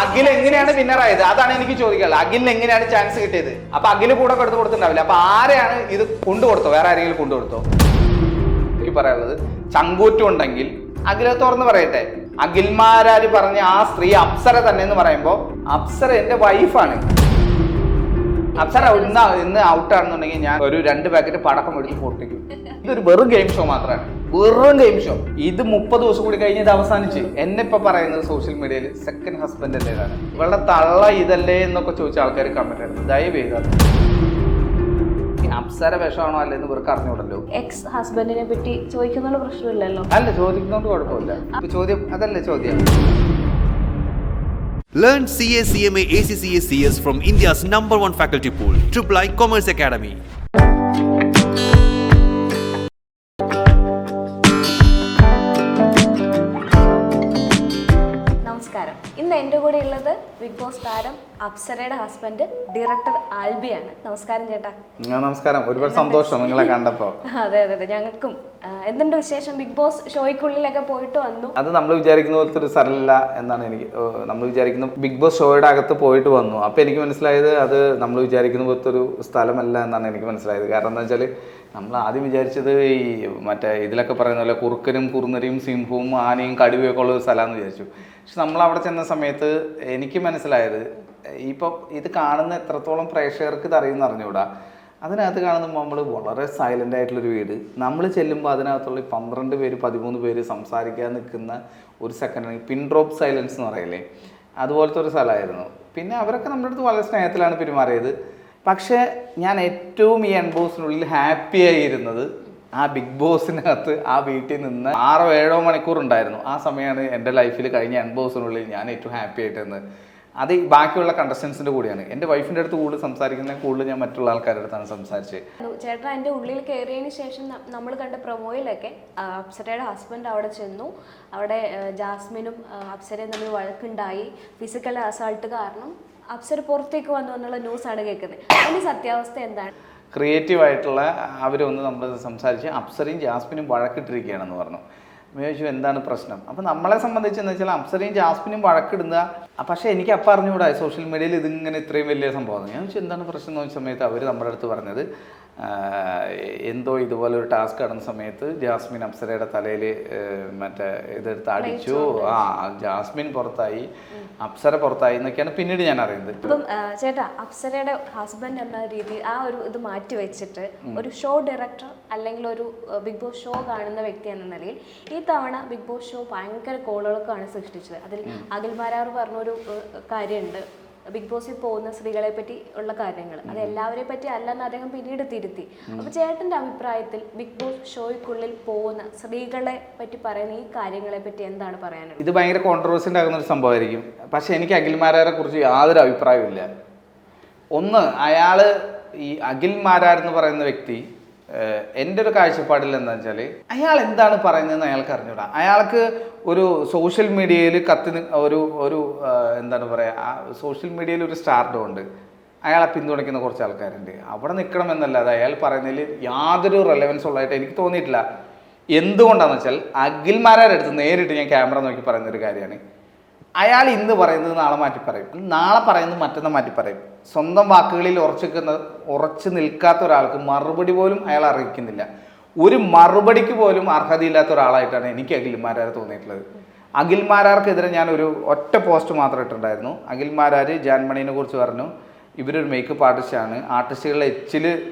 അഖിൽ എങ്ങനെയാണ് വിന്നറായത്? അതാണ് എനിക്ക് ചോദിക്കാനുള്ളത്. അഖിലിന് എങ്ങനെയാണ് ചാൻസ് കിട്ടിയത്? അപ്പൊ അഖിൽ കൂടെ എടുത്ത് കൊടുത്തിട്ടുണ്ടാവില്ല. അപ്പൊ ആരെയാണ് ഇത് കൊണ്ടുകൊടുത്തോ? വേറെ ആരെങ്കിലും കൊണ്ടുകൊടുത്തോ? എനിക്ക് പറയാനുള്ളത്, ചങ്കൂറ്റം ഉണ്ടെങ്കിൽ അഖില തുറന്ന് പറയട്ടെ. അഖിൽമാരാര് പറഞ്ഞ ആ സ്ത്രീ അപ്സര തന്നെ എന്ന് പറയുമ്പോ, അപ്സര എന്റെ വൈഫാണ്. അപ്സര ഇന്ന് ഔട്ടാണെന്നുണ്ടെങ്കിൽ ഞാൻ ഒരു 2 പാക്കറ്റ് പടക്കം മേടിച്ച് പൊട്ടിക്കും. ഇതൊരു വെറും ഗെയിം ഷോ മാത്രമാണ്, വെറും ഗെയിം ഷോ. ഇത് 30 ദിവസം കൂടി കഴിഞ്ഞ് ഇത് അവസാനിച്ച്. എന്നെ ഇപ്പൊ പറയുന്നത് സോഷ്യൽ മീഡിയയിൽ സെക്കൻഡ് ഹസ്ബൻഡ് എന്റേതാണ്, ഇവളുടെ തള്ള ഇതല്ലേ എന്നൊക്കെ ചോദിച്ച ആൾക്കാർ കമന്റ് ആയിരുന്നു. ദയവ് ചെയ്തത് അപ്സര വിഷമാണോ അല്ലെന്ന് ഇവർക്ക് അറിഞ്ഞൂടല്ലോ. എക്സ് ഹസ്ബൻഡിനെ പറ്റി ചോദിക്കുന്നതുകൊണ്ട് പ്രശ്നമില്ലല്ലോ. അല്ല, ചോദിക്കുന്നോണ്ട് കുഴപ്പമില്ല. ചോദ്യം അതല്ലേ ചോദ്യം. Learn CA, CMA, ACCA, CS from India's #1 faculty pool, III Commerce Academy. നമസ്കാരം. ഇന്ന് എൻ്റെ കൂടെ ഉള്ളത് ബിഗ് ബോസ് താരം അപ്സരയുടെ ഹസ്ബൻഡ് ഡയറക്ടർ ആൽബിയാണ്. നമസ്കാരം ചേട്ടാ. നമസ്കാരം. ഒരുപാട് സന്തോഷം നിങ്ങളെ കണ്ടപ്പോ. അതെ അതെ അതെ, ഞങ്ങൾക്കും. എന്തുണ്ട് വിശേഷം? ബിഗ് ബോസ് ഷോയ്ക്കുള്ളിലൊക്കെ പോയിട്ട് വന്നു. അത് നമ്മൾ വിചാരിക്കുന്ന പോലത്തെ ഒരു സ്ഥലമല്ല എന്നാണ് നമ്മൾ വിചാരിക്കുന്ന. ബിഗ് ബോസ് ഷോയുടെ അകത്ത് പോയിട്ട് വന്നു. അപ്പൊ എനിക്ക് മനസ്സിലായത് അത് നമ്മൾ വിചാരിക്കുന്ന പോലത്തെ ഒരു സ്ഥലമല്ല എന്നാണ് എനിക്ക് മനസ്സിലായത്. കാരണം എന്താ വെച്ചാൽ, നമ്മൾ ആദ്യം വിചാരിച്ചത് ഈ മറ്റേ ഇതിലൊക്കെ പറയുന്ന പോലെ കുറുക്കനും കുറുനരിയും സിംഹവും ആനയും കടുവയൊക്കെ ഉള്ള ഒരു സ്ഥലമാണെന്ന് വിചാരിച്ചു. പക്ഷെ നമ്മൾ അവിടെ ചെന്ന സമയത്ത് എനിക്ക് മനസ്സിലായത്, ഇപ്പം ഇത് കാണുന്ന എത്രത്തോളം പ്രേക്ഷകർക്ക് ഇത് അറിഞ്ഞുകൂടാ. അതിനകത്ത് കാണുമ്പോൾ നമ്മൾ വളരെ സൈലൻ്റ് ആയിട്ടുള്ളൊരു വീട്. നമ്മൾ ചെല്ലുമ്പോൾ അതിനകത്തുള്ള 12 പേര് 13 പേര് സംസാരിക്കാൻ നിൽക്കുന്ന ഒരു സെക്കൻഡ് പിൻ ഡ്രോപ്പ് സൈലൻസ് എന്ന് പറയില്ലേ, അതുപോലത്തെ ഒരു സ്ഥലമായിരുന്നു. പിന്നെ അവരൊക്കെ നമ്മുടെ അടുത്ത് വളരെ സ്നേഹത്തിലാണ് പെരുമാറിയത്. പക്ഷേ ഞാൻ ഏറ്റവും ഈ എൻബോസിനുള്ളിൽ ഹാപ്പി ആയിരുന്നത് ആ ബിഗ് ബോസിനകത്ത് ആ വീട്ടിൽ നിന്ന് 6-7 മണിക്കൂർ ഉണ്ടായിരുന്നു. ആ സമയമാണ് എൻ്റെ ലൈഫിൽ കഴിഞ്ഞ എൻബോസിനുള്ളിൽ ഞാൻ ഏറ്റവും ഹാപ്പി ആയിട്ടിരുന്നത്. അത് ബാക്കിയുള്ള കണ്ടസ്റ്റൻസിൻ്റെ കൂടെയാണ്. എൻ്റെ വൈഫിൻ്റെ അടുത്ത് കൂടുതൽ സംസാരിക്കുന്നതിന് കൂടുതൽ ഞാൻ മറ്റുള്ള ആൾക്കാരുടെ അടുത്താണ് സംസാരിച്ചത്. ചേട്ടാ, എൻ്റെ ഉള്ളിൽ കയറിയതിന് ശേഷം നമ്മൾ കണ്ട പ്രൊമോയിലൊക്കെ അപ്സരയുടെ ഹസ്ബൻഡ് അവിടെ ചെന്നു. അവിടെ ജാസ്മിനും അപ്സരയും തമ്മിൽ വഴക്കുണ്ടായി. ഫിസിക്കൽ അസാൾട്ട് കാരണം അപ്സര പുറത്തേക്ക് വന്നു എന്നുള്ള ന്യൂസാണ് കേൾക്കുന്നത്. അതിൻ്റെ സത്യാവസ്ഥ എന്താണ്? ക്രിയേറ്റീവായിട്ടുള്ള അവരൊന്ന് നമ്മൾ സംസാരിച്ച് അപ്സരയും ജാസ്മിനും വഴക്കിട്ടിരിക്കുകയാണെന്ന് പറഞ്ഞു. ചോദിച്ചു എന്താണ് പ്രശ്നം. അപ്പം നമ്മളെ സംബന്ധിച്ചെന്ന് വെച്ചാൽ അപ്സരയും ജാസ്മിനും വഴക്കിടുന്ന, പക്ഷേ എനിക്ക് അപ്പം അറിഞ്ഞുകൂടാ സോഷ്യൽ മീഡിയയിൽ ഇതിങ്ങനെ ഇത്രയും വലിയ സംഭവമാണ്. ഞാൻ ചോദിച്ചു എന്താണ് പ്രശ്നം എന്ന് വെച്ച സമയത്ത് അവർ നമ്മുടെ അടുത്ത് പറഞ്ഞത്, എന്തോ ഇതുപോലെ ഒരു ടാസ്ക് നടന്ന സമയത്ത് ജാസ്മിൻ അപ്സരയുടെ തലയിൽ മറ്റേ ഇതെടുത്ത് അടിച്ചു. ജാസ്മിൻ പുറത്തായി, അപ്സര പുറത്തായി എന്നൊക്കെയാണ് പിന്നീട് ഞാൻ അറിയുന്നത്. അപ്പം ചേട്ടാ, അപ്സരയുടെ ഹസ്ബൻഡ് എന്ന രീതിയിൽ ആ ഒരു ഇത് മാറ്റി വെച്ചിട്ട് ഒരു ഷോ ഡയറക്ടർ അല്ലെങ്കിൽ ഒരു ബിഗ് ബോസ് ഷോ കാണുന്ന വ്യക്തി എന്ന നിലയിൽ ഈ തവണ ബിഗ് ബോസ് ഷോ ഭയങ്കര കോളുകളൊക്കെയാണ് സൃഷ്ടിച്ചത്. അതിൽ അഖിൽമാരാർ പറഞ്ഞൊരു കാര്യമുണ്ട്, ബിഗ് ബോസിൽ പോകുന്ന സ്ത്രീകളെ പറ്റി ഉള്ള കാര്യങ്ങൾ, അത് എല്ലാവരെ പറ്റി അല്ലെന്ന് അദ്ദേഹം പിന്നീട് തിരുത്തി. അപ്പൊ ചേട്ടന്റെ അഭിപ്രായത്തിൽ ബിഗ് ബോസ് ഷോയ്ക്കുള്ളിൽ പോകുന്ന സ്ത്രീകളെ പറ്റി പറയുന്ന ഈ കാര്യങ്ങളെ പറ്റി എന്താണ് പറയാനുള്ളത്? ഇത് ഭയങ്കര കോൺട്രവേഴ്സി ഉണ്ടാകുന്ന ഒരു സംഭവമായിരിക്കും. പക്ഷെ എനിക്ക് അഖിൽമാരാരെ കുറിച്ച് യാതൊരു അഭിപ്രായമില്ല. ഒന്ന്, ഈ അഖിൽമാരാരെന്ന് പറയുന്ന വ്യക്തി എൻ്റെ ഒരു കാഴ്ചപ്പാടിൽ എന്താ വെച്ചാൽ, അയാൾ എന്താണ് പറയുന്നതെന്ന് അയാൾക്ക് അറിഞ്ഞൂടാ. അയാൾക്ക് ഒരു സോഷ്യൽ മീഡിയയിൽ ഒരു എന്താണ് പറയുക, സോഷ്യൽ മീഡിയയിൽ ഒരു സ്റ്റാർഡം ഉണ്ട്. അയാളെ പിന്തുണയ്ക്കുന്ന കുറച്ച് ആൾക്കാരുണ്ട്. അവിടെ നിൽക്കണമെന്നല്ലാതെ അയാൾ പറയുന്നതിൽ യാതൊരു റെലവൻസ് ഉള്ളതായിട്ട് എനിക്ക് തോന്നിയിട്ടില്ല. എന്തുകൊണ്ടാണെന്ന് വെച്ചാൽ, അഖിൽമാരുടെ അടുത്ത് നേരിട്ട് ഞാൻ ക്യാമറ നോക്കി പറയുന്നൊരു കാര്യമാണ്, അയാൾ ഇന്ന് പറയുന്നത് നാളെ മാറ്റി പറയും, നാളെ പറയുന്നത് മറ്റന്നാൾ മാറ്റി പറയും. സ്വന്തം വാക്കുകളിൽ ഉറച്ചു നിൽക്കാത്ത ഒരാൾക്ക് മറുപടി പോലും അയാൾ അറിയിക്കുന്നില്ല. ഒരു മറുപടിക്ക് പോലും അർഹതയില്ലാത്ത ഒരാളായിട്ടാണ് എനിക്ക് അഖിൽമാരാർ തോന്നിയിട്ടുള്ളത്. അഖിൽമാരാർക്കെതിരെ ഞാൻ ഒരു ഒറ്റ പോസ്റ്റ് മാത്രം ഇട്ടിട്ടുണ്ടായിരുന്നു. അഖിൽമാരാർ ജാൻമണീനെ കുറിച്ച് പറഞ്ഞു, ഇവരൊരു മേക്കപ്പ് ആർട്ടിസ്റ്റാണ്, ആർട്ടിസ്റ്റുകളെ എച്ചിൽ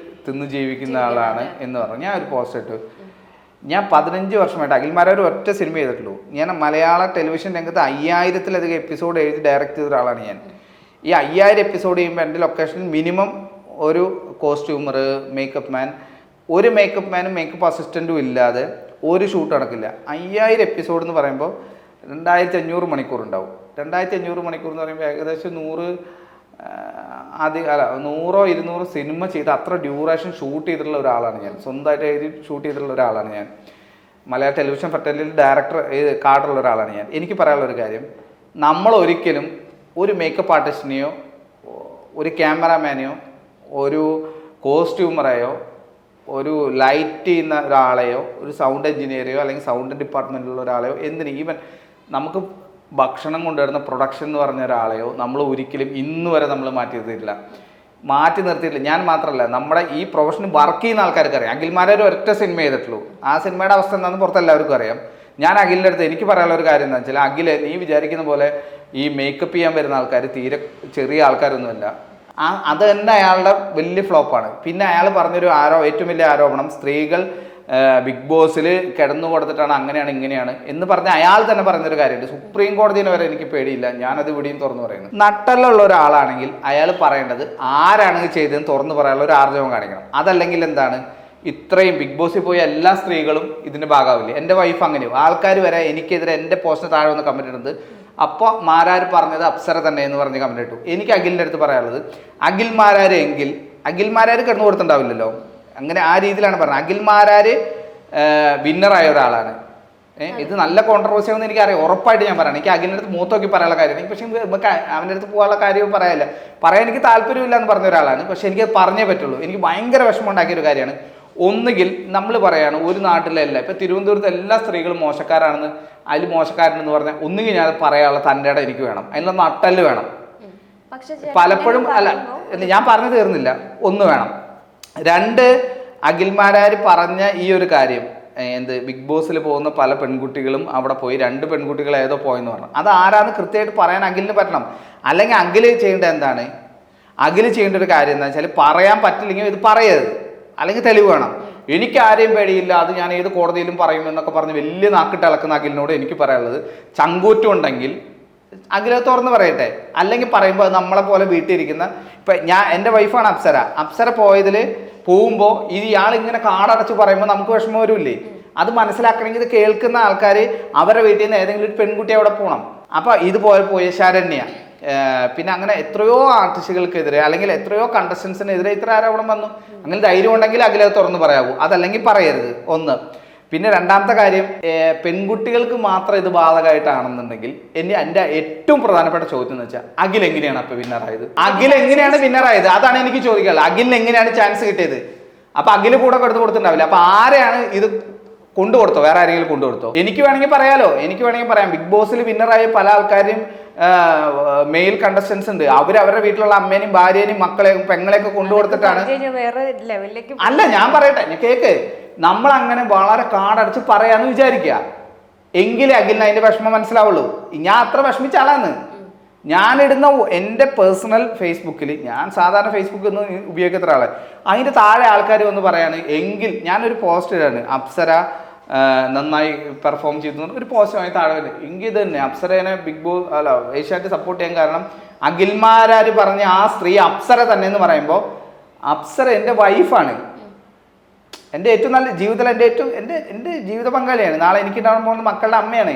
തിന്ന് ജീവിക്കുന്ന ആളാണ് എന്ന് പറഞ്ഞു. ഞാൻ ഒരു പോസ്റ്റ് ഇട്ടു. ഞാൻ 15 വർഷമായിട്ട് അഖിൽമാരാർ ഒറ്റ സിനിമ ചെയ്തിട്ടുള്ളൂ. ഞാൻ മലയാള ടെലിവിഷൻ രംഗത്ത് 5000-ലധികം എപ്പിസോഡ് എഴുതി ഡയറക്റ്റ് ചെയ്ത ഒരാളാണ് ഞാൻ. ഈ 5000 എപ്പിസോഡ് ചെയ്യുമ്പോൾ എൻ്റെ ലൊക്കേഷനിൽ മിനിമം ഒരു കോസ്റ്റ്യൂമർ, മേക്കപ്പ് മാൻ, ഒരു മേക്കപ്പ് മാനും മേക്കപ്പ് അസിസ്റ്റൻറ്റും ഇല്ലാതെ ഒരു ഷൂട്ട് നടക്കില്ല. 5000 എപ്പിസോഡ് എന്ന് പറയുമ്പോൾ 2500 മണിക്കൂർ ഉണ്ടാവും. 2500 മണിക്കൂർ എന്ന് പറയുമ്പോൾ ഏകദേശം 100-200 സിനിമ ചെയ്ത് അത്ര ഡ്യൂറേഷൻ ഷൂട്ട് ചെയ്തിട്ടുള്ള ഒരാളാണ് ഞാൻ. സ്വന്തമായിട്ട് എഴുതി ഷൂട്ട് ചെയ്തിട്ടുള്ള ഒരാളാണ് ഞാൻ. മലയാള ടെലിവിഷൻ ഫെറ്റലിൽ ഡയറക്ടർ കാർഡുള്ള ഒരാളാണ് ഞാൻ. എനിക്ക് പറയാനുള്ളൊരു കാര്യം, നമ്മൾ ഒരിക്കലും ഒരു മേക്കപ്പ് ആർട്ടിസ്റ്റിനെയോ ഒരു ക്യാമറാമാനെയോ ഒരു കോസ്റ്റ്യൂമറെയോ ഒരു ലൈറ്റ് ചെയ്യുന്ന ഒരാളെയോ ഒരു സൗണ്ട് എഞ്ചിനീയറെയോ അല്ലെങ്കിൽ സൗണ്ട് ഡിപ്പാർട്ട്മെൻറ്റിലുള്ള ഒരാളെയോ ഈവൻ നമുക്ക് ഭക്ഷണം കൊണ്ടുവരുന്ന പ്രൊഡക്ഷൻ എന്ന് പറഞ്ഞ ഒരാളെയോ നമ്മൾ ഒരിക്കലും ഇന്ന് വരെ നമ്മൾ മാറ്റി നിർത്തിയിട്ടില്ല. ഞാൻ മാത്രമല്ല, നമ്മുടെ ഈ പ്രൊഫഷനിൽ വർക്ക് ചെയ്യുന്ന ആൾക്കാർക്ക് അറിയാം. അഖിൽമാരാർ ഒരൊറ്റ സിനിമ ചെയ്തിട്ടുള്ളൂ. ആ സിനിമയുടെ അവസ്ഥ എന്താണെന്ന് പുറത്ത് എല്ലാവർക്കും അറിയാം. ഞാൻ അഖിലിൻ്റെ അടുത്ത് എനിക്ക് പറയാനുള്ള ഒരു കാര്യം എന്താ വെച്ചാൽ, അഖിൽ നീ വിചാരിക്കുന്ന പോലെ ഈ മേക്കപ്പ് ചെയ്യാൻ വരുന്ന ആൾക്കാർ തീരെ ചെറിയ ആൾക്കാരൊന്നുമല്ല. അത് തന്നെ അയാളുടെ വലിയ ഫ്ലോപ്പാണ്. പിന്നെ അയാൾ പറഞ്ഞൊരു ഏറ്റവും വലിയ ആരോപണം, സ്ത്രീകൾ ബിഗ് ബോസിൽ കിടന്നു കൊടുത്തിട്ടാണ് അങ്ങനെയാണ് ഇങ്ങനെയാണ് എന്ന് പറഞ്ഞ അയാൾ തന്നെ പറഞ്ഞൊരു കാര്യമുണ്ട്. സുപ്രീം കോടതിയിൽ വരെ എനിക്ക് പേടിയില്ല, ഞാനത് ഇവിടെയും തുറന്നു പറയുന്നത്. നട്ടലുള്ള ഒരാളാണെങ്കിൽ അയാൾ പറയേണ്ടത് ആരാണ് ചെയ്തതെന്ന് തുറന്നു പറയാനുള്ള ഒരു ആർജവം കാണിക്കണം. അതല്ലെങ്കിൽ എന്താണ്, ഇത്രയും ബിഗ് ബോസിൽ പോയ എല്ലാ സ്ത്രീകളും ഇതിൻ്റെ ഭാഗമാവില്ലേ? എൻ്റെ വൈഫ് അങ്ങനെയോ ആൾക്കാർ വരെ എനിക്കെതിരെ എൻ്റെ പോസ്റ്റിന് താഴെ വന്ന് കമൻറ്റ് ഇടുന്നത്. അപ്പോൾ മാരാർ പറഞ്ഞത് അപ്സര തന്നെ എന്ന് പറഞ്ഞ് കമൻറ്റ് ഇട്ടു. എനിക്ക് അഖിലിൻ്റെ അടുത്ത് പറയാനുള്ളത്, അഖിൽമാരാർ കിടന്നു കൊടുത്തിട്ടുണ്ടാവില്ലല്ലോ, അങ്ങനെ ആ രീതിയിലാണ് പറഞ്ഞത്. അഖിൽമാരാർ വിന്നറായ ഒരാളാണ്. ഇത് നല്ല കോൺട്രവേഴ്സി ആണെന്ന് എനിക്കറിയാം, ഉറപ്പായിട്ട് ഞാൻ പറയണം. എനിക്ക് അഖിലിൻ്റെ അടുത്ത് മൂത്ത് നോക്കി പറയാനുള്ള കാര്യം, എനിക്ക് പക്ഷേ അവൻ്റെ അടുത്ത് പോകാനുള്ള കാര്യവും പറയാൻ എനിക്ക് താല്പര്യമില്ല എന്ന് പറഞ്ഞ ഒരാളാണ്. പക്ഷേ എനിക്ക് പറഞ്ഞേ പറ്റുള്ളൂ. എനിക്ക് ഭയങ്കര വിഷമം ഉണ്ടാക്കിയൊരു കാര്യമാണ്. ഒന്നുകിൽ നമ്മൾ പറയാണ് ഒരു നാട്ടിലല്ല, ഇപ്പം തിരുവനന്തപുരത്ത് എല്ലാ സ്ത്രീകളും മോശക്കാരാണെന്ന്, അതിൽ മോശക്കാരനെന്ന് പറഞ്ഞാൽ ഒന്നുകിൽ ഞാൻ പറയാനുള്ള തൻ്റെ ഇടം എനിക്ക് വേണം, അതിനുള്ള നട്ടല് വേണം. പലപ്പോഴും അല്ല, ഞാൻ പറഞ്ഞു തീർന്നില്ല. ഒന്ന് വേണം. രണ്ട്, അഖിൽമാരാർ പറഞ്ഞ ഈ ഒരു കാര്യം, ബിഗ് ബോസിൽ പോകുന്ന പല പെൺകുട്ടികളും അവിടെ പോയി 2 പെൺകുട്ടികൾ ഏതോ പോയെന്ന് പറഞ്ഞു. അത് ആരാന്ന് കൃത്യമായിട്ട് പറയാൻ അഖിലിന് പറ്റണം. അല്ലെങ്കിൽ അഖിൽ ചെയ്യേണ്ടത് എന്താണ്, അഖിൽ ചെയ്യേണ്ട ഒരു കാര്യം എന്താ വെച്ചാൽ, പറയാൻ പറ്റില്ലെങ്കിൽ ഇത് പറയരുത്, അല്ലെങ്കിൽ തെളിവ് വേണം. എനിക്ക് ആരെയും പേടിയില്ല, അത് ഞാൻ ഏത് കോടതിയിലും പറയുമെന്നൊക്കെ പറഞ്ഞ് വലിയ നാക്കിട്ട് ഇളക്കുന്ന അഖിലിനോട് എനിക്ക് പറയാനുള്ളത്, ചങ്കൂറ്റം ഉണ്ടെങ്കിൽ അഖിൽ തുറന്ന് പറയട്ടെ. അല്ലെങ്കിൽ പറയുമ്പോൾ നമ്മളെ പോലെ വീട്ടിലിരിക്കുന്ന, ഇപ്പം എൻ്റെ വൈഫാണ് അപ്സര പോകുമ്പോൾ ഇയാൾ ഇങ്ങനെ കാടടച്ച് പറയുമ്പോൾ നമുക്ക് വിഷമം വരില്ലേ? അത് മനസ്സിലാക്കണമെങ്കിൽ ഇത് കേൾക്കുന്ന ആൾക്കാർ അവരുടെ വീട്ടിൽ നിന്ന് ഏതെങ്കിലും ഒരു പെൺകുട്ടി അവിടെ പോകണം. അപ്പോൾ ഇതുപോലെ പോയ ശരണ്യ, പിന്നെ അങ്ങനെ എത്രയോ ആർട്ടിസ്റ്റുകൾക്കെതിരെ അല്ലെങ്കിൽ എത്രയോ കണ്ടസ്റ്റൻസിനെതിരെ ഇത്ര ആരോപണം വന്നു. അങ്ങനെ ധൈര്യം ഉണ്ടെങ്കിൽ അഖിലത് തുറന്ന് പറയാവൂ, അതല്ലെങ്കിൽ പറയരുത്. ഒന്ന്. പിന്നെ രണ്ടാമത്തെ കാര്യം, പെൺകുട്ടികൾക്ക് മാത്രം ഇത് ബാധകമായിട്ടാണെന്നുണ്ടെങ്കിൽ എൻ്റെ ഏറ്റവും പ്രധാനപ്പെട്ട ചോദ്യം എന്ന് വെച്ചാൽ, അഖിൽ എങ്ങനെയാണ് അപ്പോൾ വിന്നറായത്? അതാണ് എനിക്ക് ചോദിക്കാനുള്ളത്. അഖിലിന് എങ്ങനെയാണ് ചാൻസ് കിട്ടിയത്? അപ്പൊ അഖിൽ കൂടെ കൊടുത്തിട്ടുണ്ടാവില്ല. അപ്പൊ ആരെയാണ് ഇത് കൊണ്ടുകൊടുത്തോ? വേറെ ആരെങ്കിലും കൊണ്ടുകൊടുത്തോ? എനിക്ക് വേണമെങ്കിൽ പറയാം. ബിഗ് ബോസിൽ വിന്നറായ പല ആൾക്കാരും മെയിൽ കണ്ടസ്റ്റൻസ് ഉണ്ട്. അവരവരുടെ വീട്ടിലുള്ള അമ്മേനെയും ഭാര്യേനെയും മക്കളെയും പെങ്ങളെയൊക്കെ കൊണ്ടുകൊടുത്തിട്ടാണ്. അല്ല, ഞാൻ പറയട്ടെ, ഞാൻ കേക്ക്. നമ്മൾ അങ്ങനെ വളരെ കാടടച്ച് പറയാന്ന് വിചാരിക്കുക, എങ്കിലേ അഖിലിന് അതിന്റെ വിഷമം മനസ്സിലാവുള്ളൂ. ഞാൻ അത്ര വിഷമിച്ച ആളാണ്. ഞാനിടുന്ന എൻ്റെ പേഴ്സണൽ ഫേസ്ബുക്കിൽ, ഞാൻ സാധാരണ ഫേസ്ബുക്കിൽ ഒന്നും ഉപയോഗിക്കാത്ത ആളെ, അതിൻ്റെ താഴെ ആൾക്കാർ വന്ന് പറയാണ്, എങ്കിൽ ഞാനൊരു പോസ്റ്റ് ഇടാണ്, അപ്സര നന്നായി പെർഫോം ചെയ്തു ഒരു പോസ്റ്റുമായി താഴെ വരുന്നത്. എങ്കിൽ ഇത് തന്നെ അപ്സരേനെ ബിഗ് ബോസ് ഏഷ്യാനെറ്റ് സപ്പോർട്ട് ചെയ്യാൻ കാരണം അഖിൽമാരാർ പറഞ്ഞ ആ സ്ത്രീ അപ്സര തന്നെ എന്ന് പറയുമ്പോൾ, അപ്സര എൻ്റെ വൈഫാണ്, എൻ്റെ ഏറ്റവും നല്ല ജീവിതത്തിൽ എൻ്റെ ജീവിത പങ്കാളിയാണ്, നാളെ എനിക്ക് ഉണ്ടാകാൻ പോകുന്ന മക്കളുടെ അമ്മയാണ്.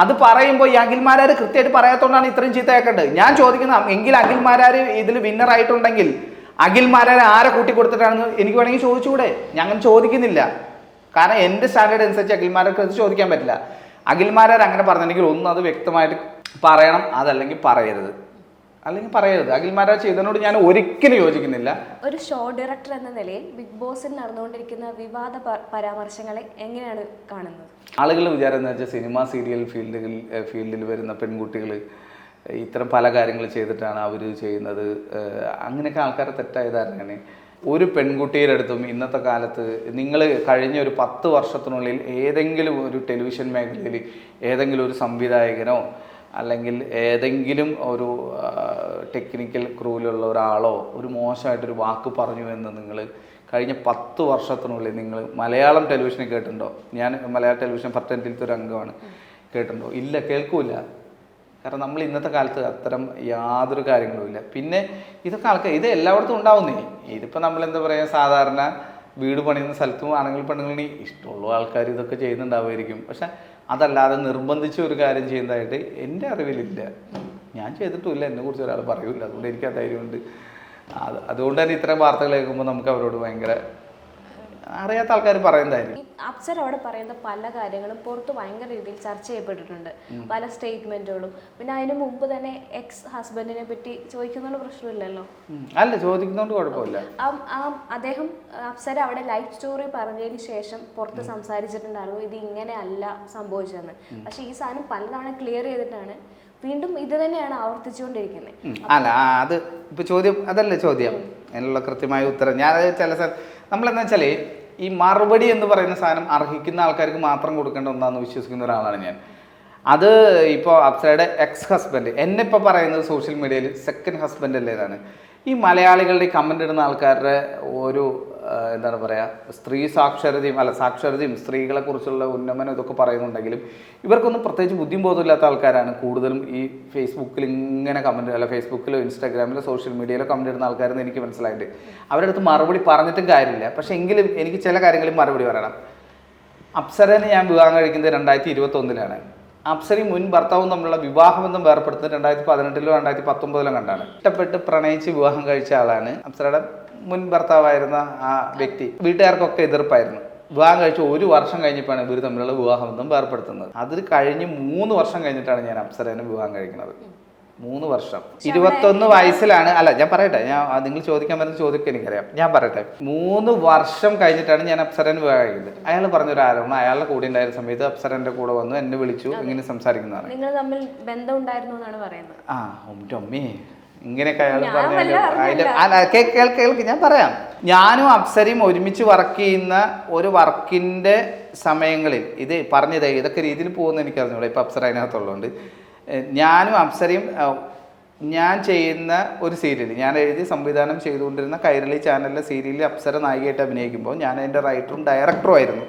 അത് പറയുമ്പോൾ ഈ അഖിൽമാരാർ കൃത്യമായിട്ട് പറയാത്തതുകൊണ്ടാണ് ഇത്രയും ചീത്ത കേൾക്കേണ്ടത്. ഞാൻ ചോദിക്കുന്നത്, എങ്കിൽ അഖിൽമാരാർ ഇതിൽ വിന്നറായിട്ടുണ്ടെങ്കിൽ അഖിൽമാരാർ ആരെ കൂട്ടി കൊടുത്തിട്ടാണെന്ന് എനിക്ക് വേണമെങ്കിൽ ചോദിച്ചുകൂടെ? ഞാൻ അങ്ങനെ ചോദിക്കുന്നില്ല. കാരണം എൻ്റെ സ്റ്റാൻഡേർഡ് അനുസരിച്ച് അഖിൽമാരാർക്ക് അത് ചോദിക്കാൻ പറ്റില്ല. അഖിൽമാരാർ അങ്ങനെ പറഞ്ഞിട്ടുണ്ടെങ്കിൽ ഒന്ന് അത് വ്യക്തമായിട്ട് പറയണം, അതല്ലെങ്കിൽ പറയരുത്. അഖിൽമാരാർ ചെയ്തതിനോട് ഞാൻ ഒരിക്കലും യോജിക്കുന്നില്ല. ഒരു ഷോ ഡയറക്ടർ എന്ന നിലയിൽ ബിഗ് ബോസിൽ നടന്നുകൊണ്ടിരിക്കുന്ന വിവാദ പരാമർശങ്ങളെ എങ്ങനെയാണ് കാണുന്നത്? ആളുകളുടെ വിചാരം എന്ന് വെച്ചാൽ, സിനിമ സീരിയൽ ഫീൽഡിൽ വരുന്ന പെൺകുട്ടികൾ ഇത്തരം പല കാര്യങ്ങൾ ചെയ്തിട്ടാണ് അവർ ചെയ്യുന്നത്. അങ്ങനെയൊക്കെ ആൾക്കാരെ തെറ്റായ ധാരണയാണ്. ഒരു പെൺകുട്ടിയുടെ അടുത്തും ഇന്നത്തെ കാലത്ത് നിങ്ങൾ കഴിഞ്ഞ ഒരു 10 വർഷത്തിനുള്ളിൽ ഏതെങ്കിലും ഒരു ടെലിവിഷൻ മേഖലയിൽ ഏതെങ്കിലും ഒരു സംവിധായകനോ അല്ലെങ്കിൽ ഏതെങ്കിലും ഒരു ടെക്നിക്കൽ ക്രൂവിലുള്ള ഒരാളോ ഒരു മോശമായിട്ടൊരു വാക്ക് പറഞ്ഞു എന്ന് നിങ്ങൾ കഴിഞ്ഞ 10 വർഷത്തിനുള്ളിൽ നിങ്ങൾ മലയാളം ടെലിവിഷനിൽ കേട്ടിട്ടുണ്ടോ? ഞാൻ മലയാള ടെലിവിഷൻ ഫർട്ടൻറ്റിലത്തെ ഒരു അംഗമാണ്. കേട്ടിട്ടുണ്ടോ? ഇല്ല, കേൾക്കൂല. കാരണം നമ്മൾ ഇന്നത്തെ കാലത്ത് അത്തരം യാതൊരു കാര്യങ്ങളും ഇല്ല. പിന്നെ ഇതൊക്കെ ഇത് എല്ലായിടത്തും ഉണ്ടാവുന്നേ. ഇതിപ്പോൾ നമ്മളെന്താ പറയുക, സാധാരണ വീട് പണിയുന്ന സ്ഥലത്തും ആണെങ്കിൽ പെണ്ണുങ്ങളിൽ ഇഷ്ടമുള്ള ആൾക്കാർ ഇതൊക്കെ ചെയ്യുന്നുണ്ടാവുമായിരിക്കും. പക്ഷെ അതല്ലാതെ നിർബന്ധിച്ച് ഒരു കാര്യം ചെയ്യുന്നതായിട്ട് എൻ്റെ അറിവിലില്ല. ഞാൻ ചെയ്തിട്ടുമില്ല, എന്നെക്കുറിച്ച് ഒരാൾ പറയൂല. അതുകൊണ്ട് എനിക്ക് ആ ധൈര്യമുണ്ട്. അതുകൊണ്ട് തന്നെ ഇത്തരം വാർത്തകൾ കേൾക്കുമ്പോൾ നമുക്ക് അവരോട് ഭയങ്കര അറിയാത്ത ആൾക്കാർ പറയുന്നതായിരിക്കും. ഈ അപ്സര അവിടെ പറയുന്ന പല കാര്യങ്ങളും പുറത്ത് ഭയങ്കര രീതിയിൽ ചർച്ച ചെയ്യപ്പെട്ടിട്ടുണ്ട്, പല സ്റ്റേറ്റ്മെന്റുകളും. പിന്നെ അതിന് മുമ്പ് തന്നെ എക്സ് ഹസ്ബൻഡിനെ പറ്റി ചോദിക്കുന്നതുകൊണ്ട് പ്രശ്നമില്ലല്ലോ. അല്ല, ചോദിക്കുന്നതുകൊണ്ട് കുഴപ്പമില്ല. അദ്ദേഹം അപ്സര അവിടെ ലൈഫ് സ്റ്റോറി പറഞ്ഞതിന് ശേഷം പുറത്ത് സംസാരിച്ചിട്ടുണ്ടായിരുന്നു ഇത് ഇങ്ങനെ അല്ല സംഭവിച്ചതെന്ന്. പക്ഷെ ഈ സാധനം പലതവണ ക്ലിയർ ചെയ്തിട്ടാണ് വീണ്ടും ഇത് തന്നെയാണ് ആവർത്തിച്ചുകൊണ്ടിരിക്കുന്നത്. അല്ല, അത് ഇപ്പൊ ചോദ്യം അതല്ലേ ചോദ്യം, അതിനുള്ള കൃത്യമായ ഉത്തരം ഞാൻ ചില നമ്മളെന്താ വെച്ചാൽ ഈ മറുപടി എന്ന് പറയുന്ന സാധനം അർഹിക്കുന്ന ആൾക്കാർക്ക് മാത്രം കൊടുക്കേണ്ട ഒന്നാന്ന് വിശ്വസിക്കുന്ന ഒരാളാണ് ഞാൻ. അത് ഇപ്പോൾ അപ്സരയുടെ എക്സ് ഹസ്ബൻഡ് എന്നെ ഇപ്പോൾ പറയുന്നത് സോഷ്യൽ മീഡിയയിൽ സെക്കൻഡ് ഹസ്ബൻഡ് അല്ലേതാണ്. ഈ മലയാളികളുടെ ഈ കമൻ്റ് ഇടുന്ന ആൾക്കാരുടെ ഒരു എന്താണ് പറയുക, സാക്ഷരതയും സ്ത്രീകളെ കുറിച്ചുള്ള ഉന്നമനം ഇതൊക്കെ പറയുന്നുണ്ടെങ്കിലും ഇവർക്കൊന്നും പ്രത്യേകിച്ച് ബുദ്ധിയും ബോധമില്ലാത്ത ആൾക്കാരാണ് കൂടുതലും ഈ ഫേസ്ബുക്കിൽ ഇങ്ങനെ കമൻറ്റ്, അല്ല ഫേസ്ബുക്കിലോ ഇൻസ്റ്റാഗ്രാമിലോ സോഷ്യൽ മീഡിയയിലോ കമൻറ്റ് ഇടുന്ന ആൾക്കാരെന്ന് എനിക്ക് മനസ്സിലായിട്ട് അവരുടെ അടുത്ത് മറുപടി പറഞ്ഞിട്ടും കാര്യമില്ല. പക്ഷേ എങ്കിലും എനിക്ക് ചില കാര്യങ്ങളിൽ മറുപടി പറയണം. അപ്സരനെ ഞാൻ വിവാഹം കഴിക്കുന്നത് 2021-ലാണ്. അപ്സരയും മുൻ ഭർത്താവും തമ്മിലുള്ള വിവാഹബന്ധം വേർപ്പെടുത്തുന്നത് 2018-ലോ 2019-ലോ കണ്ടാണ്. ഇഷ്ടപ്പെട്ട് പ്രണയിച്ച് വിവാഹം കഴിച്ച ആളാണ് അപ്സരയുടെ മുൻ ഭർത്താവായിരുന്ന ആ വ്യക്തി. വീട്ടുകാർക്കൊക്കെ എതിർപ്പായിരുന്നു. വിവാഹം കഴിച്ച് 1 വർഷം കഴിഞ്ഞപ്പോഴാണ് ഇവർ തമ്മിലുള്ള വിവാഹബന്ധം വേർപ്പെടുത്തുന്നത്. അതിൽ കഴിഞ്ഞ് 3 വർഷം കഴിഞ്ഞിട്ടാണ് ഞാൻ അപ്സരനെ വിവാഹം കഴിക്കുന്നത്. 3 വർഷം. 21 വയസ്സിലാണ്. അല്ല, ഞാൻ പറയട്ടെ, നിങ്ങൾ ചോദിക്കാൻ വരുന്ന ചോദ്യമൊക്കെ എനിക്കറിയാം, ഞാൻ പറയട്ടെ. 3 വർഷം കഴിഞ്ഞിട്ടാണ് ഞാൻ അപ്സരനെ വിവാഹം കഴിക്കുന്നത്. അയാൾ പറഞ്ഞൊരു ആരോപണം, അയാളുടെ കൂടെ ഉണ്ടായിരുന്ന സമയത്ത് അപ്സരന്റെ കൂടെ വന്നു എന്നെ വിളിച്ചു ഇങ്ങനെ സംസാരിക്കുന്നതാണ്. നിങ്ങൾ തമ്മിൽ ബന്ധം ഉണ്ടായിരുന്നു എന്നാണ് പറയുന്നത്. ഒമ്മേ ഇങ്ങനെയൊക്കെ അയാൾ പറഞ്ഞു. കേൾക്ക്, ഞാൻ പറയാം. ഞാനും അപ്സരയും ഒരുമിച്ച് വർക്ക് ചെയ്യുന്ന ഒരു വർക്കിന്റെ സമയങ്ങളിൽ ഇത് പറഞ്ഞത് ഏതൊക്കെ രീതിയിൽ പോകുന്ന എനിക്കറിഞ്ഞൂടാ. ഇപ്പൊ അപ്സര അതിനകത്തുള്ളതുകൊണ്ട് ഞാനും അപ്സരയും ഞാൻ ചെയ്യുന്ന ഒരു സീരിയൽ, ഞാൻ എഴുതി സംവിധാനം ചെയ്തുകൊണ്ടിരുന്ന കൈരളി ചാനലിലെ സീരിയലിൽ അപ്സര നായികയായിട്ട് അഭിനയിക്കുമ്പോൾ ഞാൻ അതിൻ്റെ റൈറ്ററും ഡയറക്ടറും ആയിരുന്നു.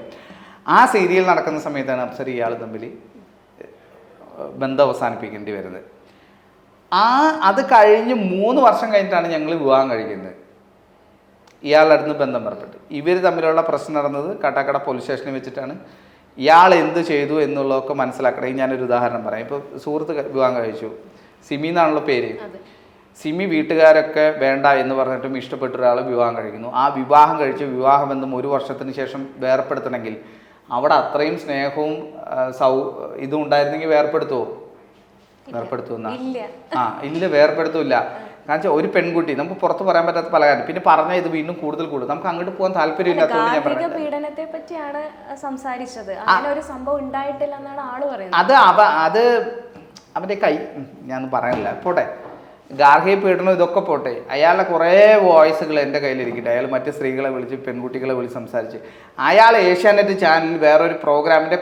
ആ സീരിയൽ നടക്കുന്ന സമയത്താണ് അപ്സര ഇയാൾ തമ്മിൽ ബന്ധം അവസാനിപ്പിക്കേണ്ടി വരുന്നത്. അത് കഴിഞ്ഞ് 3 വർഷം കഴിഞ്ഞിട്ടാണ് ഞങ്ങൾ വിവാഹം കഴിക്കുന്നത്. ഇയാളുടെ അടുത്ത് ബന്ധം പുറപ്പെട്ടു. ഇവർ തമ്മിലുള്ള പ്രശ്നം നടന്നത് കാട്ടാക്കട പോലീസ് സ്റ്റേഷനിൽ വെച്ചിട്ടാണ്. ഇയാൾ എന്ത് ചെയ്തു എന്നുള്ളതൊക്കെ മനസ്സിലാക്കണമെങ്കിൽ ഞാനൊരു ഉദാഹരണം പറയാം. ഇപ്പോൾ സുഹൃത്ത് വിവാഹം കഴിച്ചു, സിമി എന്നാണല്ലോ പേര്. സിമി വീട്ടുകാരൊക്കെ വേണ്ട എന്ന് പറഞ്ഞിട്ടും ഇഷ്ടപ്പെട്ട ഒരാൾ വിവാഹം കഴിക്കുന്നു. ആ വിവാഹം കഴിച്ച് വിവാഹബന്ധം 1 വർഷത്തിന് ശേഷം വേർപ്പെടുത്തണമെങ്കിൽ അവിടെ അത്രയും സ്നേഹവും ഇതും ഉണ്ടായിരുന്നെങ്കിൽ വേർപ്പെടുത്തുമോ? വേർപ്പെടുത്തുന്ന ഇല്ല, വേർപ്പെടുത്തൂല്ല. കാരണം വെച്ചാൽ ഒരു പെൺകുട്ടി നമുക്ക് പുറത്ത് പറയാൻ പറ്റാത്ത പല കാര്യം. പിന്നെ പറഞ്ഞ ഇത് വീണ്ടും കൂടുതൽ നമുക്ക് അങ്ങോട്ട് പോകാൻ താല്പര്യമില്ലാത്തതുകൊണ്ട് ഞാൻ പറഞ്ഞു. പീഡനത്തെ പറ്റിയാണ് സംസാരിച്ചത്. അങ്ങനെ ഒരു സംഭവം ഉണ്ടായിട്ടില്ല എന്നാണ് ആള് പറയുന്നത്. അത് അവന്റെ കൈ ഞാൻ പറയാനില്ല, പോട്ടെ. ഗാർഹിക പീഡനം ഇതൊക്കെ പോട്ടെ, അയാളുടെ കുറേ വോയിസുകൾ എൻ്റെ കയ്യിലിരിക്കട്ടെ. അയാൾ മറ്റ് സ്ത്രീകളെ വിളിച്ച് പെൺകുട്ടികളെ വിളിച്ച് സംസാരിച്ച് അയാൾ ഏഷ്യാനെറ്റ് ചാനലിൽ വേറൊരു പ്രോഗ്രാമിൻ്റെ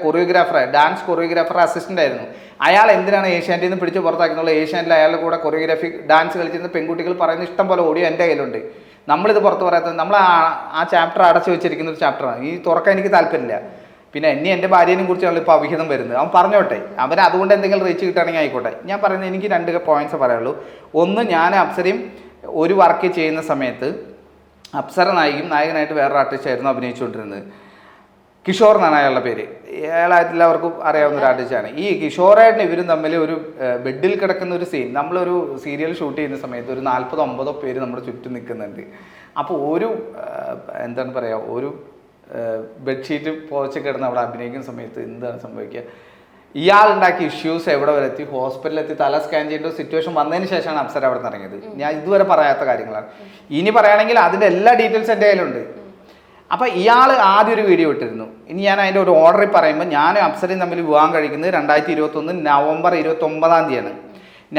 ഡാൻസ് കൊറിയോഗ്രാഫർ അസിസ്റ്റൻ്റ് ആയിരുന്നു. അയാൾ എന്തിനാണ് ഏഷ്യാനെറ്റിൽ നിന്ന് പിടിച്ച് പുറത്താക്കുന്നത്? ഏഷ്യാനെറ്റിൽ അയാളുടെ കൂടെ കൊറിയോഗ്രാഫി ഡാൻസ് കളിച്ചിരുന്ന പെൺകുട്ടികൾ പറയുന്ന ഇഷ്ടം പോലെ ഓഡിയോ എൻ്റെ കയ്യിലുണ്ട്. നമ്മളിത് പുറത്ത് പറയാത്തത്, നമ്മൾ ആ ചാപ്റ്റർ അടച്ചു വെച്ചിരിക്കുന്ന ഒരു ചാപ്റ്ററാണ്. ഈ തുറക്കാൻ എനിക്ക് താല്പര്യമില്ല. പിന്നെ എൻ്റെ ഭാര്യനെ കുറിച്ചാണ് ഇപ്പോൾ അവിഹിതം വരുന്നത്. അവൻ പറഞ്ഞോട്ടെ, അതുകൊണ്ട് എന്തെങ്കിലും റീച്ച് കിട്ടുകയാണെങ്കിൽ ആയിക്കോട്ടെ. ഞാൻ പറയുന്നത് എനിക്ക് 2 പോയിന്റ്സ് പറയുള്ളൂ. ഒന്ന്, ഞാൻ അപ്സരയും ഒരു വർക്ക് ചെയ്യുന്ന സമയത്ത് അപ്സര നായകനായിട്ട് വേറൊരു ആർട്ടിസ്റ്റായിരുന്നു അഭിനയിച്ചുകൊണ്ടിരുന്നത്. കിഷോർ എന്നാണ് അയാളുടെ പേര്. എല്ലാവർക്കും അറിയാവുന്ന ഒരു ആർട്ടിസ്റ്റാണ്. ഈ കിഷോറായിട്ട് ഇവരും തമ്മിൽ ഒരു ബെഡിൽ കിടക്കുന്ന ഒരു സീൻ, നമ്മളൊരു സീരിയൽ ഷൂട്ട് ചെയ്യുന്ന സമയത്ത് ഒരു 40-50 പേര് നമ്മുടെ ചുറ്റും നിൽക്കുന്നുണ്ട്. അപ്പോൾ എന്താണ് പറയുക, ഒരു ബെഡ്ഷീറ്റ് പുതച്ച് കിടന്ന് അവിടെ അഭിനയിക്കുന്ന സമയത്ത് എന്താണ് സംഭവിക്കുക? ഇയാളുണ്ടാക്കിയ ഇഷ്യൂസ് എവിടെ വരെ എത്തി? ഹോസ്പിറ്റലിലെത്തി തല സ്കാൻ ചെയ്യേണ്ട സിറ്റുവേഷൻ വന്നതിന് ശേഷമാണ് അപ്സര അവിടെ നിന്ന് ഇറങ്ങിയത്. ഞാൻ ഇതുവരെ പറയാത്ത കാര്യങ്ങളാണ്. ഇനി പറയുകയാണെങ്കിൽ അതിൻ്റെ എല്ലാ ഡീറ്റെയിൽസ് എൻ്റെ കയ്യിലുണ്ട്. അപ്പോൾ ഇയാൾ ആദ്യം ഒരു വീഡിയോ ഇട്ടിരുന്നു. ഇനി ഞാൻ അതിൻ്റെ ഒരു ഓർഡറിൽ പറയുമ്പോൾ ഞാനും അപ്സരയും തമ്മിൽ വിവാഹം കഴിക്കുന്നത് 2021 നവംബർ 29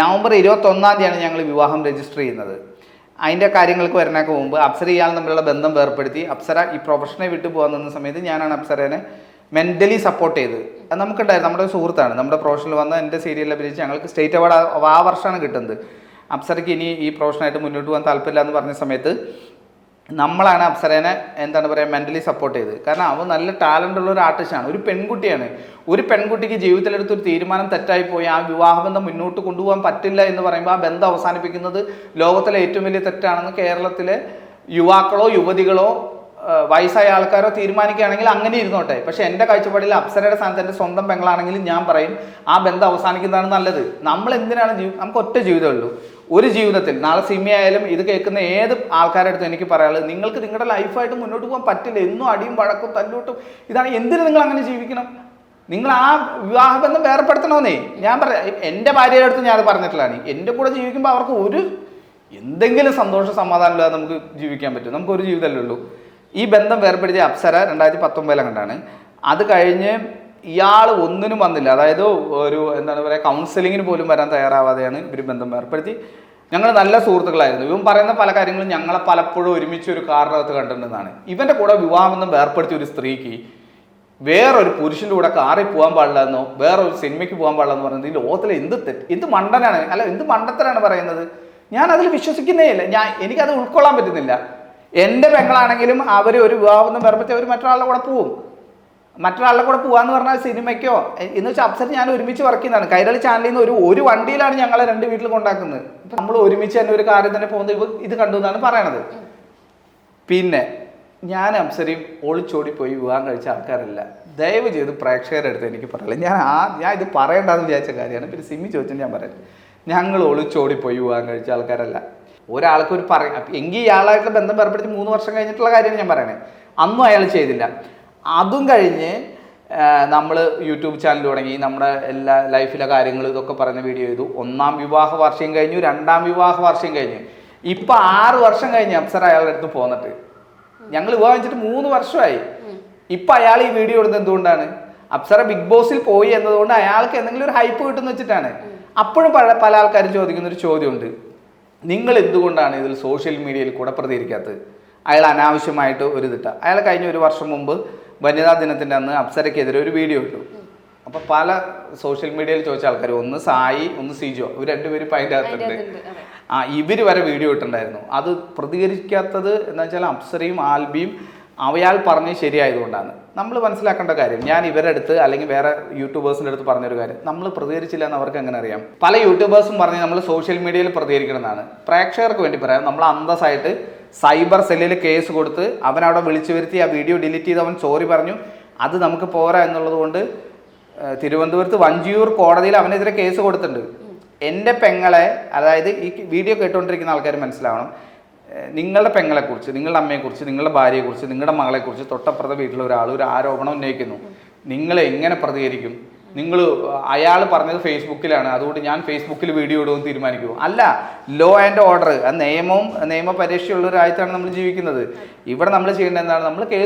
നവംബർ 21 ഞങ്ങൾ വിവാഹം രജിസ്റ്റർ ചെയ്യുന്നത്. അതിൻ്റെ കാര്യങ്ങൾക്ക് വരുന്നതിനൊക്കെ മുമ്പ് അപ്സര ഇയാൾ തമ്മിലുള്ള ബന്ധം വേർപ്പെടുത്തി അപ്സര ഈ പ്രൊഫഷനെ വിട്ടു പോകാൻ നിന്ന സമയത്ത് ഞാനാണ് അപ്സരനെ മെൻ്റലി സപ്പോർട്ട് ചെയ്തത്. അത് നമുക്കുണ്ടായിരുന്നു. നമ്മുടെ സുഹൃത്താണ്, നമ്മുടെ പ്രൊഫഷനിൽ വന്ന എൻ്റെ സീരിയലിൽ അഭിനയിച്ച് ഞങ്ങൾക്ക് സ്റ്റേറ്റ് അവാർഡ് ആ വർഷമാണ് കിട്ടുന്നത്. അപ്സരയ്ക്ക് ഇനി ഈ പ്രൊഫഷനായിട്ട് മുന്നോട്ട് പോകാൻ താല്പര്യമില്ല എന്ന് പറഞ്ഞ സമയത്ത് നമ്മളാണ് അപ്സരനെ എന്താണ് പറയുക മെൻ്റലി സപ്പോർട്ട് ചെയ്തത്. കാരണം അവൻ നല്ല ടാലൻ്റ് ഉള്ള ഒരു ആർട്ടിസ്റ്റാണ്, ഒരു പെൺകുട്ടിയാണ്. ഒരു പെൺകുട്ടിക്ക് ജീവിതത്തിലെടുത്തൊരു തീരുമാനം തെറ്റായിപ്പോയി ആ വിവാഹബന്ധം മുന്നോട്ട് കൊണ്ടുപോകാൻ പറ്റില്ല എന്ന് പറയുമ്പോൾ ആ ബന്ധം അവസാനിപ്പിക്കുന്നത് ലോകത്തിലെ ഏറ്റവും വലിയ തെറ്റാണെന്ന് കേരളത്തിലെ യുവാക്കളോ യുവതികളോ വയസ്സായ ആൾക്കാരോ തീരുമാനിക്കുകയാണെങ്കിൽ അങ്ങനെ ഇരുന്നോട്ടെ. പക്ഷേ എൻ്റെ കാഴ്ചപ്പാടിൽ അപ്സരയുടെ സ്ഥാനത്ത് എൻ്റെ സ്വന്തം പെങ്ങളാണെങ്കിലും ഞാൻ പറയും ആ ബന്ധം അവസാനിക്കുന്നതാണ് നല്ലത്. നമ്മൾ എന്തിനാണ് നമുക്ക് ഒറ്റ ജീവിതമേ ഉള്ളൂ. ഒരു ജീവിതത്തിൽ നാളെ സിമി ആയാലും ഇത് കേൾക്കുന്ന ഏത് ആൾക്കാരുടെ അടുത്തും എനിക്ക് പറയാനുള്ളത്, നിങ്ങൾക്ക് നിങ്ങളുടെ ലൈഫായിട്ട് മുന്നോട്ട് പോകാൻ പറ്റില്ല. എന്നും അടിയും വഴക്കും തല്ലൂട്ടും ഇതാണ്. എന്തിനു നിങ്ങൾ അങ്ങനെ ജീവിക്കണം? നിങ്ങൾ ആ വിവാഹബന്ധം വേർപ്പെടുത്തണമെന്നേ ഞാൻ പറയാം. എൻ്റെ ഭാര്യയുടെ അടുത്ത് ഞാൻ പറഞ്ഞിട്ടുള്ളതാണ്. എൻ്റെ കൂടെ ജീവിക്കുമ്പോൾ അവർക്ക് ഒരു എന്തെങ്കിലും സന്തോഷ സമാധാനമില്ലാതെ നമുക്ക് ജീവിക്കാൻ പറ്റും. നമുക്കൊരു ജീവിതമല്ലേ ഉള്ളൂ. ഈ ബന്ധം വേർപ്പെടുത്തിയ അപ്സര 2019 കണ്ടാണ്. അത് കഴിഞ്ഞ് ഇയാൾ ഒന്നിനും വന്നില്ല. അതായത് ഒരു എന്താണ് പറയുക, കൗൺസിലിങ്ങിന് പോലും വരാൻ തയ്യാറാവാതെയാണ് ഇവർ ബന്ധം ഏർപ്പെടുത്തി. ഞങ്ങൾ നല്ല സുഹൃത്തുക്കളായിരുന്നു. ഇവൻ പറയുന്ന പല കാര്യങ്ങളും ഞങ്ങളെ പലപ്പോഴും ഒരുമിച്ച് ഒരു കാറിനകത്ത് കണ്ടിട്ടുണ്ടെന്നാണ്. ഇവൻ്റെ കൂടെ വിവാഹബന്ധം ഏർപ്പെടുത്തിയ ഒരു സ്ത്രീക്ക് വേറൊരു പുരുഷൻ്റെ കൂടെ കാറിൽ പോകാൻ പാടില്ല എന്നോ വേറൊരു സിനിമയ്ക്ക് പോകാൻ പാടില്ല എന്ന് പറയുന്നത് ഈ ലോകത്തിലെ എന്ത് മണ്ടനാണ്, അല്ല എന്ത് മണ്ടത്തരാണ് പറയുന്നത്. ഞാൻ അതിൽ വിശ്വസിക്കുന്നേ ഇല്ല. എനിക്കത് ഉൾക്കൊള്ളാൻ പറ്റുന്നില്ല. എൻ്റെ പെങ്ങളാണെങ്കിലും അവർ ഒരു വിവാഹബന്ധം ഏർപ്പെടുത്തി അവർ മറ്റൊരാളുടെ കൂടെ പോവും. മറ്റൊരാളുടെ കൂടെ പോകാന്ന് പറഞ്ഞാൽ സിനിമയ്ക്കോ എന്ന് വെച്ചാൽ അപ്സര ഞാൻ ഒരുമിച്ച് വർക്ക് ചെയ്യുന്നതാണ്. കൈരളി ചാനലിൽ നിന്ന് ഒരു വണ്ടിയിലാണ് ഞങ്ങളെ 2 വീട്ടിൽ കൊണ്ടാക്കുന്നത്. ഇപ്പം നമ്മൾ ഒരുമിച്ച് തന്നെ ഒരു കാറിൽ തന്നെ പോകുന്നത് ഇത് കണ്ടു എന്നാണ് പറയണത്. പിന്നെ ഞാൻ അപ്സരയും ഒളിച്ചോടി പോയി വിവാഹം കഴിച്ച ആൾക്കാരല്ല. ദയവ് ചെയ്ത് പ്രേക്ഷകരുടെ അടുത്ത് എനിക്ക് പറയില്ല. ഞാൻ ഇത് പറയേണ്ടതെന്ന് വിചാരിച്ച കാര്യമാണ്. പിന്നെ സിമി ചോദിച്ചാൽ ഞാൻ പറയാം, ഞങ്ങൾ ഒളിച്ചോടി പോയി വിവാഹം കഴിച്ച ആൾക്കാരല്ല. ഒരാൾക്ക് ഒരു എങ്കിൽ ഇയാളായിട്ടുള്ള ബന്ധം ഏർപ്പെടുത്തി 3 വർഷം കഴിഞ്ഞിട്ടുള്ള കാര്യമാണ് ഞാൻ പറയണേ. അന്നും അയാൾ ചെയ്തില്ല. അതും കഴിഞ്ഞ് നമ്മൾ യൂട്യൂബ് ചാനൽ തുടങ്ങി, നമ്മുടെ എല്ലാ ലൈഫിലെ കാര്യങ്ങൾ ഇതൊക്കെ പറഞ്ഞ വീഡിയോ ചെയ്തു. 1ാം വിവാഹ വാർഷികം കഴിഞ്ഞു, 2ാം വിവാഹ വാർഷികം കഴിഞ്ഞു. ഇപ്പം 6 വർഷം കഴിഞ്ഞ് അപ്സര അയാളുടെ അടുത്ത് പോന്നിട്ട് ഞങ്ങൾ വിവാഹം വെച്ചിട്ട് 3 വർഷമായി. ഇപ്പം അയാൾ ഈ വീഡിയോ ഇടുന്നത് എന്തുകൊണ്ടാണ്? അപ്സര ബിഗ് ബോസിൽ പോയി എന്നതുകൊണ്ട് അയാൾക്ക് എന്തെങ്കിലും ഒരു ഹൈപ്പ് കിട്ടുമെന്ന് വെച്ചിട്ടാണ്. അപ്പോഴും പല ആൾക്കാരും ചോദിക്കുന്നൊരു ചോദ്യമുണ്ട്, നിങ്ങൾ എന്തുകൊണ്ടാണ് ഇതിൽ സോഷ്യൽ മീഡിയയിൽ കൂടെ പ്രതികരിക്കാത്തത്? അയാൾ അനാവശ്യമായിട്ട് ഒരു ഇതിട്ട. അയാൾ കഴിഞ്ഞ 1 വർഷം മുമ്പ് വനിതാ ദിനത്തിൻ്റെ അന്ന് അപ്സരയ്ക്കെതിരെ ഒരു വീഡിയോ ഇട്ടു. അപ്പോൾ പല സോഷ്യൽ മീഡിയയിൽ ചോദിച്ച ആൾക്കാർ, ഒന്ന് സായി ഒന്ന് സിജോ, ഇവർ 2 പേരും അതിൻ്റെ അകത്തുണ്ട്. ഇവർ വരെ വീഡിയോ ഇട്ടുണ്ടായിരുന്നു. അത് പ്രതികരിക്കാത്തത് എന്ന് വെച്ചാൽ അപ്സരയും ആൽബിയും അവയാൾ പറഞ്ഞത് ശരിയായതുകൊണ്ടാണ്. നമ്മൾ മനസ്സിലാക്കേണ്ട കാര്യം, ഞാൻ ഇവരുടെ അടുത്ത് അല്ലെങ്കിൽ വേറെ യൂട്യൂബേഴ്സിൻ്റെ അടുത്ത് പറഞ്ഞൊരു കാര്യം, നമ്മൾ പ്രതികരിച്ചില്ല എന്ന് അവർക്ക് എങ്ങനെ അറിയാം? പല യൂട്യൂബേഴ്സും പറഞ്ഞ് നമ്മൾ സോഷ്യൽ മീഡിയയിൽ പ്രതികരിക്കണമെന്നാണ്. പ്രേക്ഷകർക്ക് വേണ്ടി പറയാം, നമ്മൾ അന്തസ്സായിട്ട് സൈബർ സെല്ലിൽ കേസ് കൊടുത്ത് അവനവിടെ വിളിച്ചു വരുത്തി ആ വീഡിയോ ഡിലീറ്റ് ചെയ്ത് അവൻ സോറി പറഞ്ഞു. അത് നമുക്ക് പോരാ എന്നുള്ളത് കൊണ്ട് തിരുവനന്തപുരത്ത് വഞ്ചിയൂർ കോടതിയിൽ അവനെതിരെ കേസ് കൊടുത്തിട്ടുണ്ട്. എൻ്റെ പെങ്ങളെ, അതായത് ഈ വീഡിയോ കേട്ടുകൊണ്ടിരിക്കുന്ന ആൾക്കാർ മനസ്സിലാവണം, നിങ്ങളുടെ പെങ്ങളെക്കുറിച്ച്, നിങ്ങളുടെ അമ്മയെക്കുറിച്ച്, നിങ്ങളുടെ ഭാര്യയെക്കുറിച്ച്, നിങ്ങളുടെ മകളെക്കുറിച്ച് തൊട്ടപ്പുറത്തെ വീട്ടിലെ ഒരാൾ ഒരു ആരോപണം ഉന്നയിക്കുന്നു. നിങ്ങൾ എങ്ങനെ പ്രതികരിക്കും? അയാൾ പറഞ്ഞത് ഫേസ്ബുക്കിലാണ്, അതുകൊണ്ട് ഞാൻ ഫേസ്ബുക്കിൽ വീഡിയോ ഇടുമെന്ന് തീരുമാനിക്കുമോ? അല്ല, ലോ ആൻഡ് ഓർഡർ, ആ നിയമപരീക്ഷയുള്ള ഒരു രാജ്യത്താണ് നമ്മൾ ജീവിക്കുന്നത്. ഇവിടെ നമ്മൾ ചെയ്യേണ്ടത് എന്താണ്?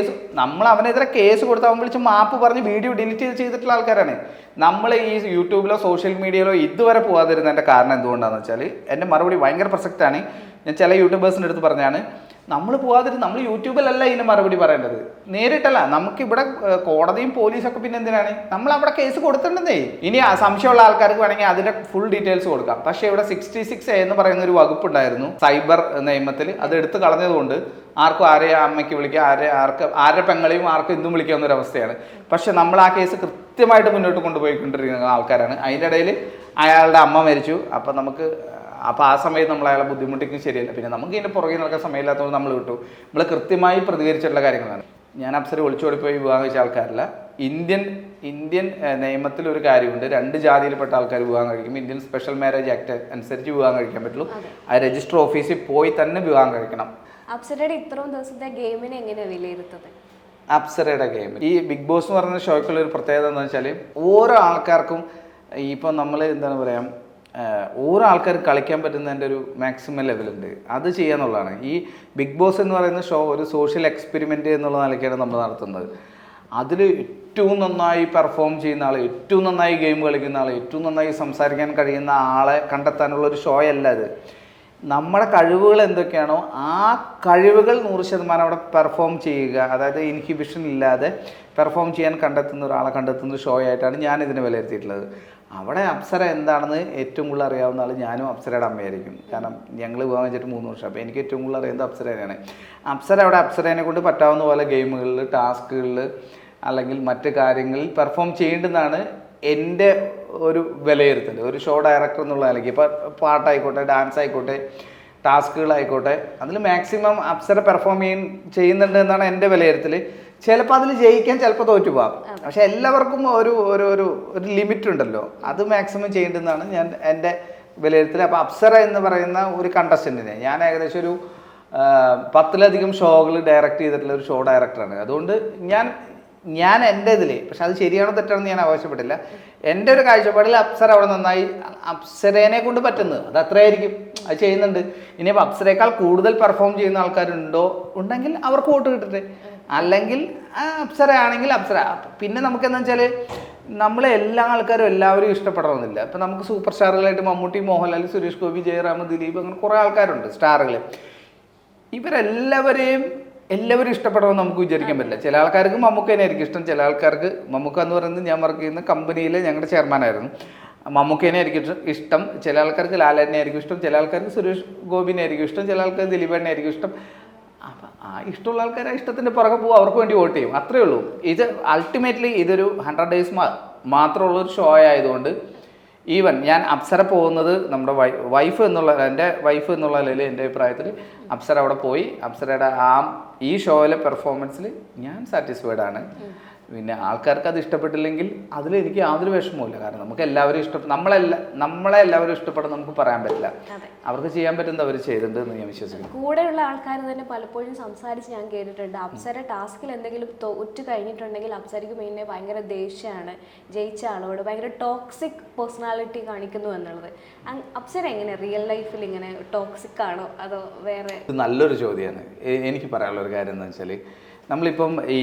നമ്മൾ അവനെതിരെ കേസ് കൊടുത്ത് അവൻ വിളിച്ച് മാപ്പ് പറഞ്ഞ് വീഡിയോ ഡിലീറ്റ് ചെയ്തിട്ടുള്ള ആൾക്കാരാണ്. നമ്മൾ ഈ യൂട്യൂബിലോ സോഷ്യൽ മീഡിയയിലോ ഇതുവരെ പോകാതിരുന്നതിൻ്റെ കാരണം എന്തുകൊണ്ടാണെന്ന് വെച്ചാൽ, എൻ്റെ മറുപടി ഭയങ്കര പ്രസക്തമാണ്. ഞാൻ ചില യൂട്യൂബേഴ്സിൻ്റെ അടുത്ത് പറഞ്ഞാണ്, നമ്മൾ നമ്മൾ യൂട്യൂബിലല്ല ഇതിന് മറുപടി പറയേണ്ടത്, നേരിട്ടല്ല. നമുക്കിവിടെ കോടതിയും പോലീസൊക്കെ പിന്നെ എന്തിനാണ്? നമ്മൾ അവിടെ കേസ് കൊടുത്തിട്ടുണ്ടെന്നേ. ഇനി സംശയമുള്ള ആൾക്കാർക്ക് വേണമെങ്കിൽ അതിൻ്റെ ഫുൾ ഡീറ്റെയിൽസ് കൊടുക്കാം. പക്ഷേ ഇവിടെ 66A എന്ന് പറയുന്ന ഒരു വകുപ്പുണ്ടായിരുന്നു സൈബർ നിയമത്തിൽ. അത് എടുത്ത് കളഞ്ഞതുകൊണ്ട് ആർക്കും ആരെയും അമ്മയ്ക്ക് വിളിക്കുക, ആരുടെ പെങ്ങളെയും ആർക്കും എന്തും വിളിക്കാവുന്നൊരവസ്ഥയാണ്. പക്ഷെ നമ്മൾ ആ കേസ് കൃത്യമായിട്ട് മുന്നോട്ട് കൊണ്ടുപോയിക്കൊണ്ടിരിക്കുന്ന ആൾക്കാരാണ്. അതിൻ്റെ ഇടയിൽ അയാളുടെ അമ്മ മരിച്ചു. അപ്പോൾ ആ സമയത്ത് നമ്മൾ അയാളെ ബുദ്ധിമുട്ടിക്കും, ശരിയല്ല. പിന്നെ നമുക്ക് ഇതിൻ്റെ പുറകെ നടക്കാൻ സമയമില്ലാത്തതുകൊണ്ട് നമ്മൾ വിട്ടു. നമ്മൾ കൃത്യമായി പ്രതികരിച്ചിട്ടുള്ള കാര്യങ്ങളാണ്. ഞാൻ അപ്സര ഒളിച്ചോടിപ്പോയി വിവാഹം കഴിച്ച ആൾക്കാരല്ല. ഇന്ത്യൻ നിയമത്തിൽ ഒരു കാര്യമുണ്ട്, 2 ജാതിയിൽപ്പെട്ട ആൾക്കാർ വിവാഹം കഴിക്കുമ്പോൾ ഇന്ത്യൻ സ്പെഷ്യൽ മാരേജ് ആക്ട് അനുസരിച്ച് വിവാഹം കഴിക്കാൻ പറ്റുള്ളൂ. ആ രജിസ്റ്റർ ഓഫീസിൽ പോയി തന്നെ വിവാഹം കഴിക്കണം. അപ്സരയുടെ ഇത്രയും ദിവസത്തെ ഗെയിമിനെ എങ്ങനെയാണ് വിലയിരുത്തുന്നത്? അപ്സരയുടെ ഗെയിം, ഈ ബിഗ് ബോസ് എന്ന് പറയുന്ന ഷോയ്ക്കുള്ള ഒരു പ്രത്യേകത എന്ന് വെച്ചാൽ, ഓരോ ആൾക്കാർക്കും ഇപ്പം നമ്മൾ എന്താണ് പറയുക, ഓരോ ആൾക്കാർ കളിക്കാൻ പറ്റുന്നതിൻ്റെ ഒരു മാക്സിമം ലെവലുണ്ട്. അത് ചെയ്യാന്നുള്ളതാണ്. ഈ ബിഗ് ബോസ് എന്ന് പറയുന്ന ഷോ ഒരു സോഷ്യൽ എക്സ്പെരിമെൻ്റ് എന്നുള്ള നിലയ്ക്കാണ് നമ്മൾ നടത്തുന്നത്. അതിൽ ഏറ്റവും നന്നായി പെർഫോം ചെയ്യുന്ന ആൾ, ഏറ്റവും നന്നായി ഗെയിം കളിക്കുന്ന ആൾ, ഏറ്റവും നന്നായി സംസാരിക്കാൻ കഴിയുന്ന ആളെ കണ്ടെത്താനുള്ള ഒരു ഷോ അല്ല ഇത്. നമ്മുടെ കഴിവുകൾ എന്തൊക്കെയാണോ ആ കഴിവുകൾ 100% അവിടെ പെർഫോം ചെയ്യുക, അതായത് ഇൻഹിബിഷൻ ഇല്ലാതെ പെർഫോം ചെയ്യാൻ കണ്ടെത്തുന്ന ഒരാളെ കണ്ടെത്തുന്ന ഷോ ആയിട്ടാണ് ഞാൻ ഇതിനെ വിലയിരുത്തിയിട്ടുള്ളത്. അവിടെ അപ്സര എന്താണെന്ന് ഏറ്റവും കൂടുതൽ അറിയാവുന്ന ആൾ ഞാനും അപ്സരയുടെ അമ്മയായിരിക്കും. കാരണം ഞങ്ങൾ വിവാഹം വെച്ചിട്ട് 3 വർഷം. അപ്പോൾ എനിക്ക് ഏറ്റവും കൂടുതൽ അറിയുന്നത് അപ്സര തന്നെയാണ്. അപ്സരേനെ കൊണ്ട് പറ്റാവുന്ന പോലെ ഗെയിമുകളിൽ, ടാസ്കുകളിൽ അല്ലെങ്കിൽ മറ്റ് കാര്യങ്ങളിൽ പെർഫോം ചെയ്യേണ്ടതാണ് എൻ്റെ ഒരു വിലയിരുത്തൽ. ഒരു ഷോ ഡയറക്ടർ എന്നുള്ള നിലയ്ക്ക് ഇപ്പോൾ പാട്ടായിക്കോട്ടെ, ഡാൻസ് ആയിക്കോട്ടെ, ടാസ്കുകളായിക്കോട്ടെ, അതിൽ മാക്സിമം അപ്സര പെർഫോം ചെയ്യുന്നുണ്ട് എന്നാണ് എൻ്റെ വിലയിരുത്തൽ. ചിലപ്പോൾ അതിൽ ജയിക്കാൻ ചിലപ്പോൾ തോറ്റു പോകാം. പക്ഷെ എല്ലാവർക്കും ഒരു ലിമിറ്റ് ഉണ്ടല്ലോ, അത് മാക്സിമം ചെയ്യേണ്ടതെന്നാണ് എൻ്റെ വിലയിരുത്തൽ. അപ്പോൾ അപ്സര എന്ന് പറയുന്ന ഒരു കണ്ടസ്റ്റൻറ്റിനെ ഞാൻ ഏകദേശം ഒരു 10ലധികം ഷോകൾ ഡയറക്റ്റ് ചെയ്തിട്ടുള്ള ഒരു ഷോ ഡയറക്ടറാണ്. അതുകൊണ്ട് ഞാൻ എൻ്റെ ഇതിൽ, പക്ഷെ അത് ശരിയാണോ തെറ്റാണെന്ന് ഞാൻ ആവശ്യപ്പെട്ടില്ല, എൻ്റെ ഒരു കാഴ്ചപ്പാടിൽ അപ്സര അവിടെ നന്നായി, അപ്സരേനെ കൊണ്ട് പറ്റുന്നത് അത് അത്രയായിരിക്കും, അത് ചെയ്യുന്നുണ്ട്. ഇനിയിപ്പോൾ അപ്സരയേക്കാൾ കൂടുതൽ പെർഫോം ചെയ്യുന്ന ഉണ്ടെങ്കിൽ അവർക്ക് വോട്ട് കിട്ടട്ടെ, അല്ലെങ്കിൽ അപ്സര ആണെങ്കിൽ അപ്സര. പിന്നെ നമുക്കെന്താ വെച്ചാൽ നമ്മളെ എല്ലാ ആൾക്കാരും എല്ലാവരും ഇഷ്ടപ്പെടണമെന്നില്ല. ഇപ്പം നമുക്ക് സൂപ്പർ സ്റ്റാറുകളായിട്ട് മമ്മൂട്ടി, മോഹൻലാൽ, സുരേഷ് ഗോപി, ജയറാം, ദിലീപ്, അങ്ങനെ കുറേ ആൾക്കാരുണ്ട് സ്റ്റാറുകൾ. ഇവരെല്ലാവരെയും ഇഷ്ടപ്പെടണമെന്ന് നമുക്ക് വിചാരിക്കാൻ പറ്റില്ല. ചില ആൾക്കാർക്ക് മമ്മൂക്കേനെ ആയിരിക്കും ഇഷ്ടം, ചില ആൾക്കാർക്ക് മമ്മൂക്ക എന്ന് പറയുന്നത് ഞാൻ വർക്ക് ചെയ്യുന്ന കമ്പനിയിലെ ഞങ്ങളുടെ ചെയർമാനായിരുന്നു, മമ്മൂക്കേനെ ആയിരിക്കും ഇഷ്ടം, ചില ആൾക്കാർക്ക് ലാലേട്ടനെ ആയിരിക്കും ഇഷ്ടം, ചില ആൾക്കാർക്ക് സുരേഷ് ഗോപിനെ ആയിരിക്കും ഇഷ്ടം, ചില ആൾക്കാർക്ക് ദിലീപേട്ടനെ ആയിരിക്കും ഇഷ്ടം. അപ്പം ആ ഇഷ്ടമുള്ള ആൾക്കാർ ആ ഇഷ്ടത്തിൻ്റെ പുറകെ പോകും, അവർക്ക് വേണ്ടി വോട്ട് ചെയ്യും, അത്രയേ ഉള്ളൂ. ഇത് അൾട്ടിമേറ്റ്ലി ഇതൊരു 100 days മാത്രമുള്ളൊരു ഷോ ആയതുകൊണ്ട് ഈവൻ ഞാൻ അപ്സര പോകുന്നത് നമ്മുടെ വൈഫ് എന്നുള്ള നിലയിൽ എൻ്റെ അഭിപ്രായത്തിൽ അപ്സര അവിടെ പോയി അപ്സരയുടെ ഈ ഷോയിലെ പെർഫോമൻസിൽ ഞാൻ സാറ്റിസ്ഫൈഡ് ആണ്. പിന്നെ ആൾക്കാർക്ക് അത് ഇഷ്ടപ്പെട്ടില്ലെങ്കിൽ അതിൽ എനിക്ക് യാതൊരു വിഷമവുമില്ല. കാരണം നമുക്ക് എല്ലാവരും നമ്മളെ എല്ലാവരും ഇഷ്ടപ്പെടും നമുക്ക് പറയാൻ പറ്റില്ല. അവർക്ക് ചെയ്യാൻ പറ്റുന്നത് അവർ ചെയ്തിട്ടുണ്ട് എന്ന് ഞാൻ വിശ്വസിക്കുന്നു. കൂടെയുള്ള ആൾക്കാർ തന്നെ പലപ്പോഴും സംസാരിച്ച് ഞാൻ കേട്ടിട്ടുണ്ട്, അപ്സര ടാസ്കിൽ എന്തെങ്കിലും ഒറ്റ കഴിഞ്ഞിട്ടുണ്ടെങ്കിൽ അപ്സരയ്ക്ക് പിന്നെ ഭയങ്കര ദേഷ്യമാണ് ജയിച്ച ആളോട്, ഭയങ്കര ടോക്സിക് പേഴ്സണാലിറ്റി കാണിക്കുന്നു എന്നുള്ളത്. അപ്സര എങ്ങനെ റിയൽ ലൈഫിൽ ഇങ്ങനെ ടോക്സിക് ആണോ അതോ വേറെ? നല്ലൊരു ചോദ്യമാണ്. എനിക്ക് പറയാനുള്ള ഒരു കാര്യം എന്ന് വെച്ചാൽ നമ്മളിപ്പം ഈ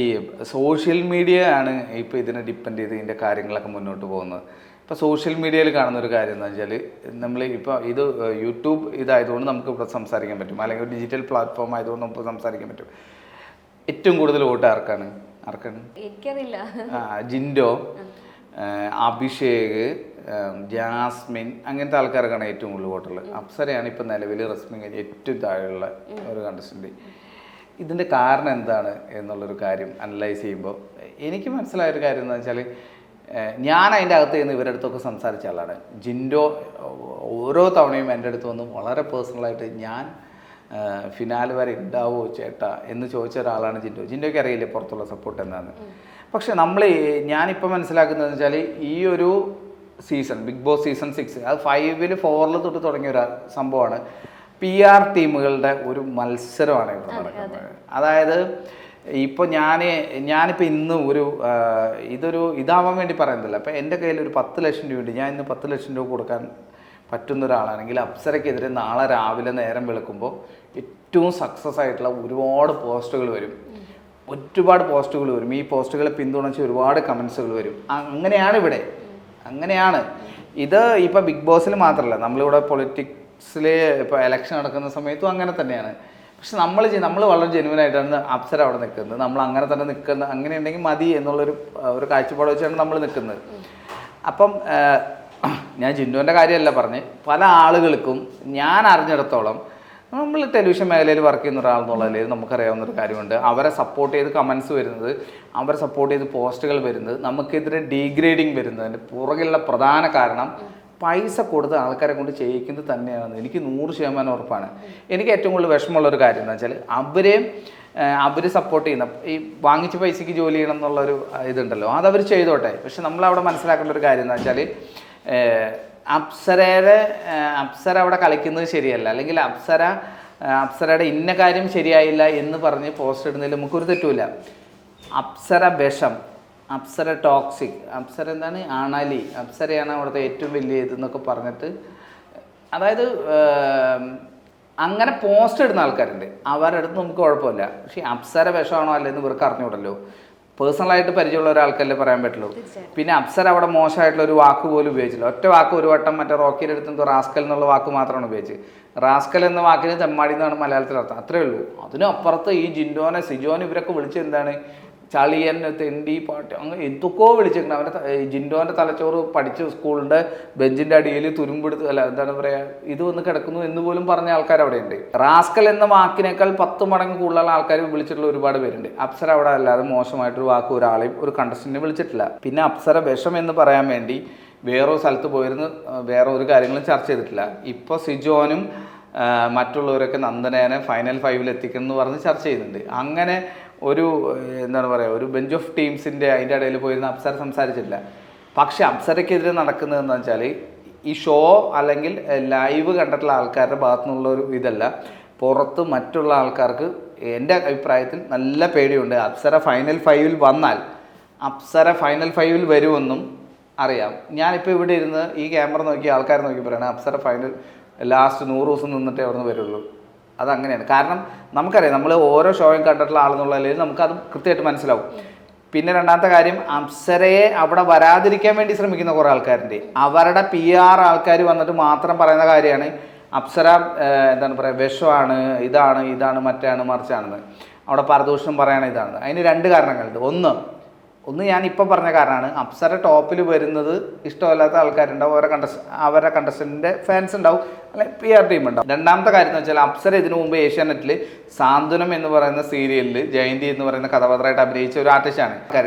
സോഷ്യൽ മീഡിയ ആണ് ഇപ്പോൾ ഇതിനെ ഡിപ്പെൻഡ് ചെയ്ത് ഇതിൻ്റെ കാര്യങ്ങളൊക്കെ മുന്നോട്ട് പോകുന്നത്. ഇപ്പോൾ സോഷ്യൽ മീഡിയയിൽ കാണുന്ന ഒരു കാര്യം എന്ന് വെച്ചാൽ നമ്മൾ ഇപ്പോൾ ഇത് യൂട്യൂബ് ഇതായതുകൊണ്ട് നമുക്ക് ഇവിടെ സംസാരിക്കാൻ പറ്റും, അല്ലെങ്കിൽ ഡിജിറ്റൽ പ്ലാറ്റ്ഫോം ആയതുകൊണ്ട് നമുക്ക് സംസാരിക്കാൻ പറ്റും. ഏറ്റവും കൂടുതൽ വോട്ട് ആർക്കാണ്? എനിക്കറിയില്ല. ജിൻഡോ, അഭിഷേക്, ജാസ്മിൻ, അങ്ങനത്തെ ആൾക്കാർക്കാണ് ഏറ്റവും കൂടുതൽ വോട്ടുള്ളത്. അപ്സരയാണ് ഇപ്പം നിലവിൽ റസ്മിൻ കഴിഞ്ഞ് ഏറ്റവും താഴെയുള്ള ഒരു കണ്ടസ്റ്റൻ്റ്. ഇതിൻ്റെ കാരണം എന്താണ് എന്നുള്ളൊരു കാര്യം അനലൈസ് ചെയ്യുമ്പോൾ എനിക്ക് മനസ്സിലായൊരു കാര്യം എന്ന് വെച്ചാൽ ഞാൻ അതിൻ്റെ അകത്ത് നിന്ന് ഇവരുടെ അടുത്തൊക്കെ സംസാരിച്ച ആളാണ്. ജിൻഡോ ഓരോ തവണയും എൻ്റെ അടുത്ത് വന്ന് വളരെ പേഴ്സണലായിട്ട് ഞാൻ ഫിനാല് വരെ ഉണ്ടാവുമോ ചേട്ടാ എന്ന് ചോദിച്ച ഒരാളാണ് ജിൻഡോ. ജിൻഡോയ്ക്ക് അറിയില്ലേ പുറത്തുള്ള സപ്പോർട്ട് എന്താണെന്ന്. പക്ഷെ ഞാനിപ്പോൾ മനസ്സിലാക്കുന്നതെന്ന് വെച്ചാൽ ഈ ഒരു സീസൺ ബിഗ് ബോസ് സീസൺ 6 അത് 5-ൽ 4 തൊട്ട് തുടങ്ങിയ ഒരു സംഭവമാണ്. PR ടീമുകളുടെ ഒരു മത്സരമാണ് ഇവിടെ നടക്കുന്നത്. അതായത് ഇപ്പോൾ ഞാനിപ്പോൾ ഇന്ന് ഇതാവാൻ വേണ്ടി പറയുന്നില്ല. അപ്പോൾ എൻ്റെ കയ്യിൽ ഒരു 10 ലക്ഷം രൂപ ഉണ്ട്, ഞാൻ ഇന്ന് 10 ലക്ഷം രൂപ കൊടുക്കാൻ പറ്റുന്ന ഒരാളാണെങ്കിൽ അപ്സരയ്ക്കെതിരെ നാളെ രാവിലെ നേരം വെളുക്കുമ്പോൾ ഏറ്റവും സക്സസ് ആയിട്ടുള്ള ഒരുപാട് പോസ്റ്റുകൾ വരും. ഈ പോസ്റ്റുകളെ പിന്തുണച്ച് ഒരുപാട് കമൻസുകൾ വരും. അങ്ങനെയാണ് ഇത്. ഇപ്പോൾ ബിഗ് ബോസിൽ മാത്രമല്ല, നമ്മളിവിടെ ഇപ്പോൾ ഇലക്ഷൻ നടക്കുന്ന സമയത്തും അങ്ങനെ തന്നെയാണ്. പക്ഷെ നമ്മൾ വളരെ ജെന്യുവനായിട്ടാണ് അപ്സര അവിടെ നിൽക്കുന്നത്. നമ്മൾ അങ്ങനെ തന്നെ അങ്ങനെ ഉണ്ടെങ്കിൽ മതി എന്നുള്ളൊരു കാഴ്ചപ്പാട് വെച്ചാണ് നമ്മൾ നിൽക്കുന്നത്. അപ്പം ഞാൻ ജിൻഡോൻ്റെ കാര്യമല്ല പറഞ്ഞ്, പല ആളുകൾക്കും ഞാൻ അറിഞ്ഞിടത്തോളം നമ്മൾ ടെലിവിഷൻ മേഖലയിൽ വർക്ക് ചെയ്യുന്ന ഒരാളെന്നുള്ളതിൽ നമുക്കറിയാവുന്നൊരു കാര്യമുണ്ട്. അവരെ സപ്പോർട്ട് ചെയ്ത് കമൻസ് വരുന്നത്, അവരെ സപ്പോർട്ട് ചെയ്ത് പോസ്റ്റുകൾ വരുന്നത്, നമുക്കെതിരെ ഡീഗ്രേഡിങ് വരുന്നതിൻ്റെ പുറകിലുള്ള പ്രധാന കാരണം പൈസ കൊടുത്ത് ആൾക്കാരെ കൊണ്ട് ചെയ്യിക്കുന്നത് തന്നെയാണ്. എനിക്ക് 100% ഉറപ്പാണ്. എനിക്ക് ഏറ്റവും കൂടുതൽ വിഷമമുള്ളൊരു കാര്യം എന്ന് വെച്ചാൽ അവർ സപ്പോർട്ട് ചെയ്യുന്ന ഈ വാങ്ങിച്ച പൈസയ്ക്ക് ജോലി ചെയ്യണം എന്നുള്ളൊരു ഇതുണ്ടല്ലോ, അതവർ ചെയ്തോട്ടെ. പക്ഷെ നമ്മളവിടെ മനസ്സിലാക്കേണ്ട ഒരു കാര്യം എന്ന് വെച്ചാൽ അപ്സര അവിടെ കളിക്കുന്നത് ശരിയല്ല, അല്ലെങ്കിൽ അപ്സരയുടെ ഇന്ന കാര്യം ശരിയായില്ല എന്ന് പറഞ്ഞ് പോസ്റ്റ് ഇടുന്നതിൽ നമുക്കൊരു തെറ്റുമില്ല. അപ്സര വിഷം, അപ്സര ടോക്സിക്, അപ്സര എന്താണ് ആണാലി, അപ്സരയാണ് അവിടുത്തെ ഏറ്റവും വലിയ ഇതെന്നൊക്കെ പറഞ്ഞിട്ട്, അതായത് അങ്ങനെ പോസ്റ്റ് ഇടുന്ന ആൾക്കാരുണ്ട്. അവരുടെ അടുത്ത് നമുക്ക് കുഴപ്പമില്ല. പക്ഷേ അപ്സര വിഷമാണോ അല്ലെന്ന് ഇവർക്ക് അറിഞ്ഞുകൂടല്ലോ. പേഴ്സണലായിട്ട് പരിചയമുള്ള ഒരാൾക്കല്ലേ പറയാൻ പറ്റുള്ളൂ. പിന്നെ അപ്സര അവിടെ മോശമായിട്ടുള്ള ഒരു വാക്ക് പോലും ഉപയോഗിച്ചില്ല. ഒറ്റ വാക്ക് ഒരു വട്ടം മറ്റേ റോക്കിയുടെ അടുത്ത് റാസ്കൽ എന്നുള്ള വാക്ക് മാത്രമാണ് ഉപയോഗിച്ചത്. റാസ്കൽ എന്ന വാക്കിന് തെമ്മാടി എന്നാണ് മലയാളത്തിൽ അർത്ഥം, അത്രയേ ഉള്ളൂ. അതിനപ്പുറത്ത് ഈ സിജോനെ ഇവരൊക്കെ വിളിച്ച് എന്താണ് ചളിയൻ, തെണ്ടി, പാട്ട്, അങ്ങനെ എന്തൊക്കെയോ വിളിച്ചേക്കണം. അവൻ്റെ ജിൻഡോൻ്റെ തലച്ചോറ് പഠിച്ച സ്കൂളിൻ്റെ ബെഞ്ചിൻ്റെ അടിയിൽ തുരുമ്പെടുത്ത് എന്താണ് പറയുക, ഇത് വന്ന് കിടക്കുന്നു എന്ന് പോലും പറഞ്ഞ ആൾക്കാർ അവിടെ ഉണ്ട്. റാസ്കൽ എന്ന വാക്കിനേക്കാൾ 10 മടങ്ങ് കൂടുതലുള്ള ആൾക്കാർ വിളിച്ചിട്ടുള്ള ഒരുപാട് പേരുണ്ട്. അപ്സര അവിടെ അല്ലാതെ മോശമായിട്ടൊരു വാക്ക് ഒരാളെയും ഒരു കണ്ടസ്റ്റന്റിനെ വിളിച്ചിട്ടില്ല. പിന്നെ അപ്സര വിഷം എന്ന് പറയാൻ വേണ്ടി വേറൊരു സ്ഥലത്ത് പോയിരുന്ന് വേറെ ഒരു കാര്യങ്ങളും ചർച്ച ചെയ്തിട്ടില്ല. ഇപ്പോൾ സിജോനും മറ്റുള്ളവരൊക്കെ നന്ദനേനെ ഫൈനൽ 5-ൽ എത്തിക്കണം എന്ന് പറഞ്ഞ് ചർച്ച ചെയ്യുന്നുണ്ട്. അങ്ങനെ എന്താണ് പറയുക, ഒരു ബെഞ്ച് ഓഫ് ടീംസിൻ്റെ അതിൻ്റെ ഇടയിൽ പോയിരുന്ന അപ്സര സംസാരിച്ചിട്ടില്ല. പക്ഷെ അപ്സരയ്ക്കെതിരെ നടക്കുന്നത് എന്താണെന്ന് വെച്ചാൽ ഈ ഷോ അല്ലെങ്കിൽ ലൈവ് കണ്ടിട്ടുള്ള ആൾക്കാരുടെ ഭാഗത്തു നിന്നുള്ള ഒരു ഇതല്ല, പുറത്ത് മറ്റുള്ള ആൾക്കാർക്ക് എൻ്റെ അഭിപ്രായത്തിൽ നല്ല പേടിയുണ്ട്. അപ്സര ഫൈനൽ 5-ൽ വന്നാൽ അപ്സര ഫൈനൽ 5-ൽ വരുമെന്നും അറിയാം. ഞാനിപ്പോൾ ഇവിടെ ഇരുന്ന് ഈ ക്യാമറ നോക്കി ആൾക്കാർ നോക്കി പറയണേ അപ്സര ഫൈനൽ ലാസ്റ്റ് 100 ദിവസം നിന്നിട്ടേ അവിടെ നിന്ന് വരുള്ളൂ. അതങ്ങനെയാണ്. കാരണം നമുക്കറിയാം, നമ്മൾ ഓരോ ഷോയും കണ്ടിട്ടുള്ള ആളെന്നുള്ളതിൽ നമുക്കത് കൃത്യമായിട്ട് മനസ്സിലാവും. പിന്നെ രണ്ടാമത്തെ കാര്യം, അപ്സരയെ അവിടെ വരാതിരിക്കാൻ വേണ്ടി ശ്രമിക്കുന്ന കുറേ ആൾക്കാരുണ്ട്. അവരുടെ PR ആൾക്കാർ വന്നിട്ട് മാത്രം പറയുന്ന കാര്യമാണ് അപ്സര എന്താണ് പറയുക, വിഷമാണ്, ഇതാണ് മറ്റാണ് മറിച്ചാണെന്ന്. അവിടെ പരദൂഷണം പറയണ ഇതാണ്. അതിന് 2 കാരണങ്ങളുണ്ട്. ഒന്ന് ഞാനിപ്പോൾ പറഞ്ഞ കാരണമാണ്, അപ്സര ടോപ്പിൽ വരുന്നത് ഇഷ്ടമല്ലാത്ത ആൾക്കാരുണ്ടാവും, അവരുടെ കണ്ടസ്റ്റൻറ്റിൻ്റെ ഫാൻസ് ഉണ്ടാവും, അല്ലെങ്കിൽ PR ടീം ഉണ്ടാവും. രണ്ടാമത്തെ കാര്യം എന്ന് വെച്ചാൽ അപ്സര ഇതിനു മുമ്പ് ഏഷ്യാനെറ്റിൽ സാന്ത്വനം എന്ന് പറയുന്ന സീരിയലിൽ ജയന്തി എന്ന് പറയുന്ന കഥാപാത്രമായിട്ട് അഭിനയിച്ച ഒരു ആർട്ടിസ്റ്റാണ്.